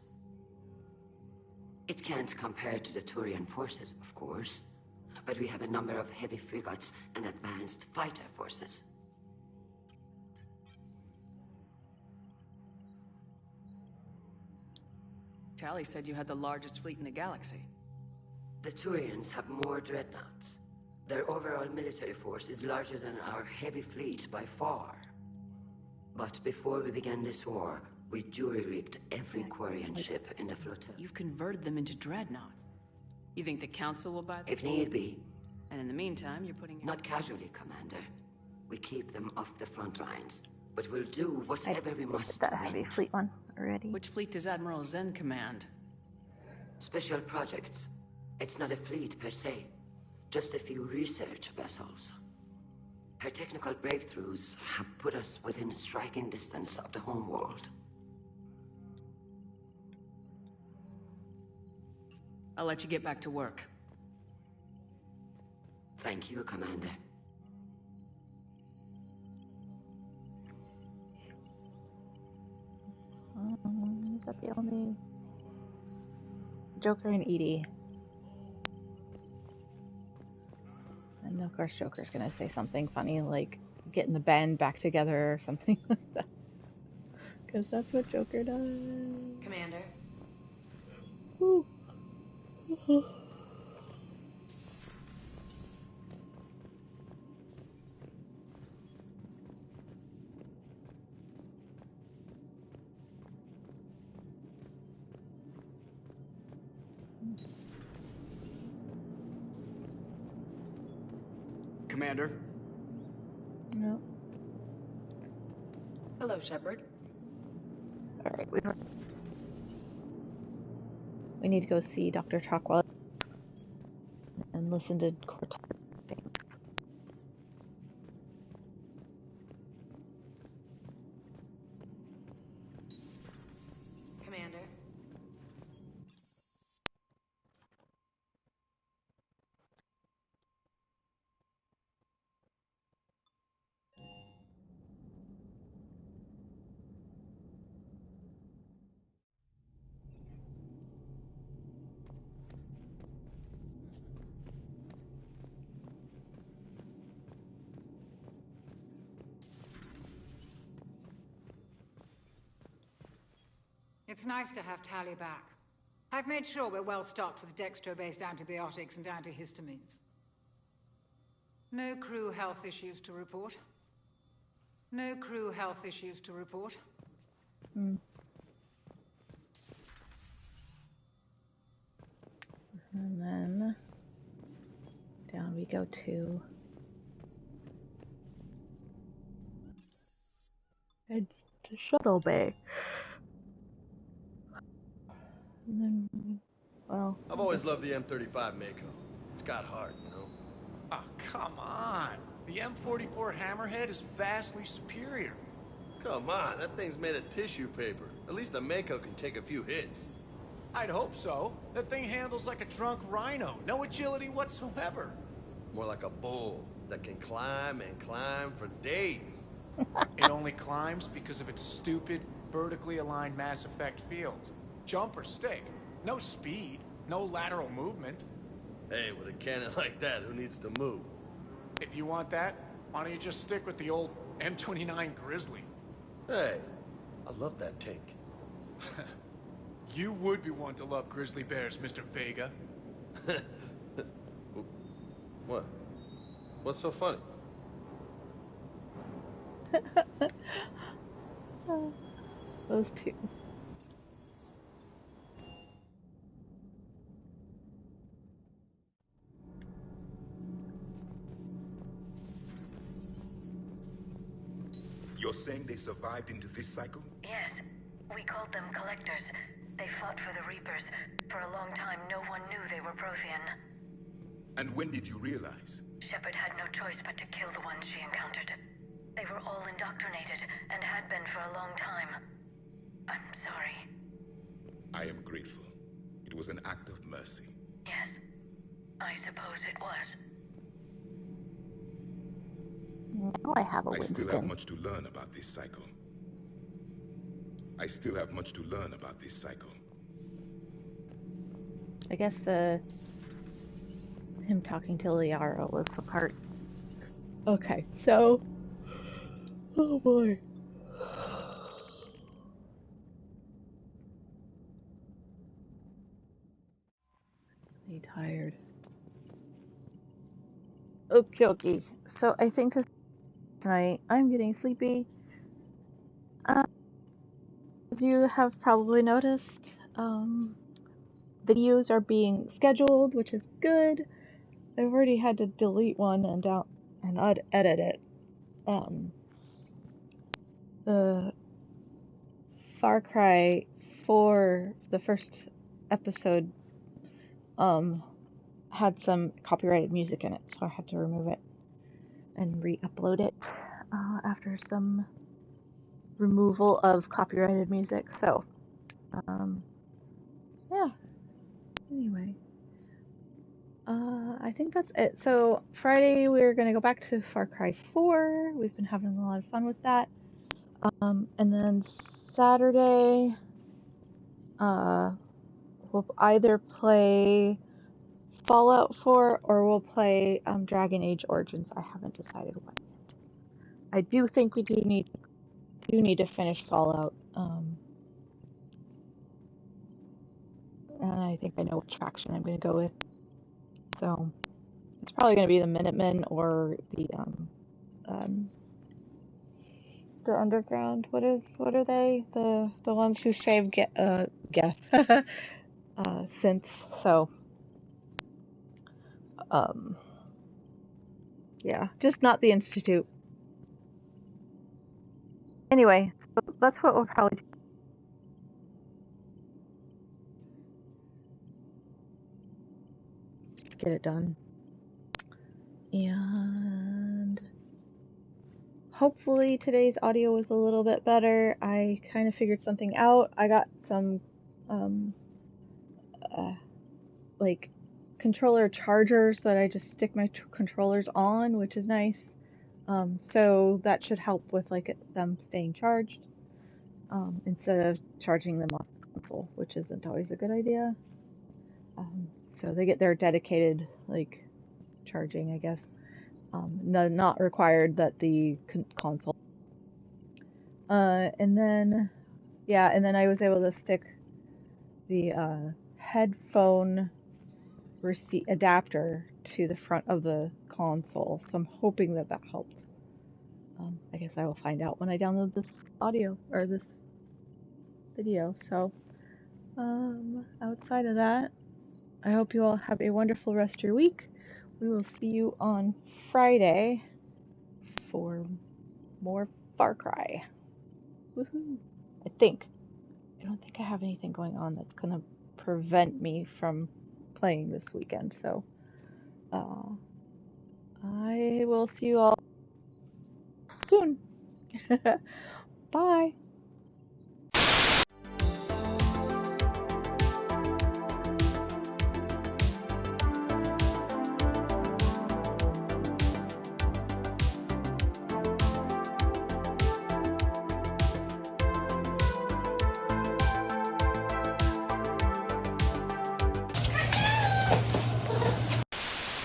It can't compare to the Turian forces, of course, but we have a number of heavy frigates and advanced fighter forces. Tally said you had the largest fleet in the galaxy. The Turians have more dreadnoughts. Their overall military force is larger than our heavy fleet by far. But before we began this war, we jury-rigged every Quarian ship in the flotilla. You've converted them into dreadnoughts. You think the Council will buy them? If need be. And in the meantime, you're putting... Not casually, Commander. We keep them off the front lines, but we'll do whatever we must that to heavy win. fleet one already. Which fleet does Admiral Zen command? Special projects. It's not a fleet per se, just a few research vessels. Her technical breakthroughs have put us within striking distance of the homeworld. I'll let you get back to work. Thank you, Commander. Is that the only... Joker and Edie. And of course Joker's gonna say something funny like getting the band back together or something like that. Because that's what Joker does. Commander. Ooh. Commander? No. Hello, Shepard. Alright, we need to go see Dr. Chalkwell and listen to Cortez things. Commander. It's nice to have Tally back. I've made sure we're well stocked with dextro-based antibiotics and antihistamines. No crew health issues to report. No crew health issues to report. And then down we go to the shuttle bay. And then Well, I've always loved the M35 Mako. It's got heart, you know? Oh, come on. The M44 Hammerhead is vastly superior. Come on, that thing's made of tissue paper. At least the Mako can take a few hits. I'd hope so. That thing handles like a drunk rhino. No agility whatsoever. More like a bull that can climb and climb for days. It only climbs because of its stupid, vertically aligned Mass Effect fields. Jump or stick. No speed. No lateral movement. Hey, with a cannon like that, who needs to move? If you want that, why don't you just stick with the old M29 Grizzly? Hey, I love that tank. You would be one to love grizzly bears, Mr. Vega. What? What's so funny? Those two. You're saying they survived into this cycle? Yes. We called them Collectors. They fought for the Reapers. For a long time, no one knew they were Prothean. And when did you realize? Shepard had no choice but to kill the ones she encountered. They were all indoctrinated, and had been for a long time. I'm sorry. I am grateful. It was an act of mercy. Yes. I suppose it was. Now I have a Winston. I still have much to learn about this cycle. I still have much to learn about this cycle. I guess him talking to Liara was the part. Okay, so oh boy. I'm tired. Okie dokie. So I think this tonight I'm getting sleepy. As you have probably noticed, videos are being scheduled, which is good. I've already had to delete one and edit it. The Far Cry 4, the first episode, had some copyrighted music in it, so I had to remove it and re-upload it after some removal of copyrighted music. So, yeah. Anyway, I think that's it. So Friday we're gonna go back to Far Cry 4. We've been having a lot of fun with that. And then Saturday, we'll either play Fallout 4 or we'll play Dragon Age Origins. I haven't decided what yet. I do think we do need to finish Fallout. And I think I know which faction I'm going to go with. So it's probably going to be the Minutemen or the Underground. What are they? The ones who shave synths. So yeah, just not the Institute. Anyway, so that's what we'll probably do. Get it done. And hopefully today's audio was a little bit better. I kind of figured something out. I got some like controller chargers that I just stick my controllers on, which is nice. So that should help with like them staying charged instead of charging them off the console, which isn't always a good idea. So they get their dedicated like charging, I guess. Not required that the console. And then I was able to stick the headphone adapter to the front of the console. So I'm hoping that helped. I guess I will find out when I download this audio or this video. So outside of that, I hope you all have a wonderful rest of your week. We will see you on Friday for more Far Cry. Woohoo! I don't think I have anything going on that's gonna prevent me from playing this weekend. So I will see you all soon. Bye.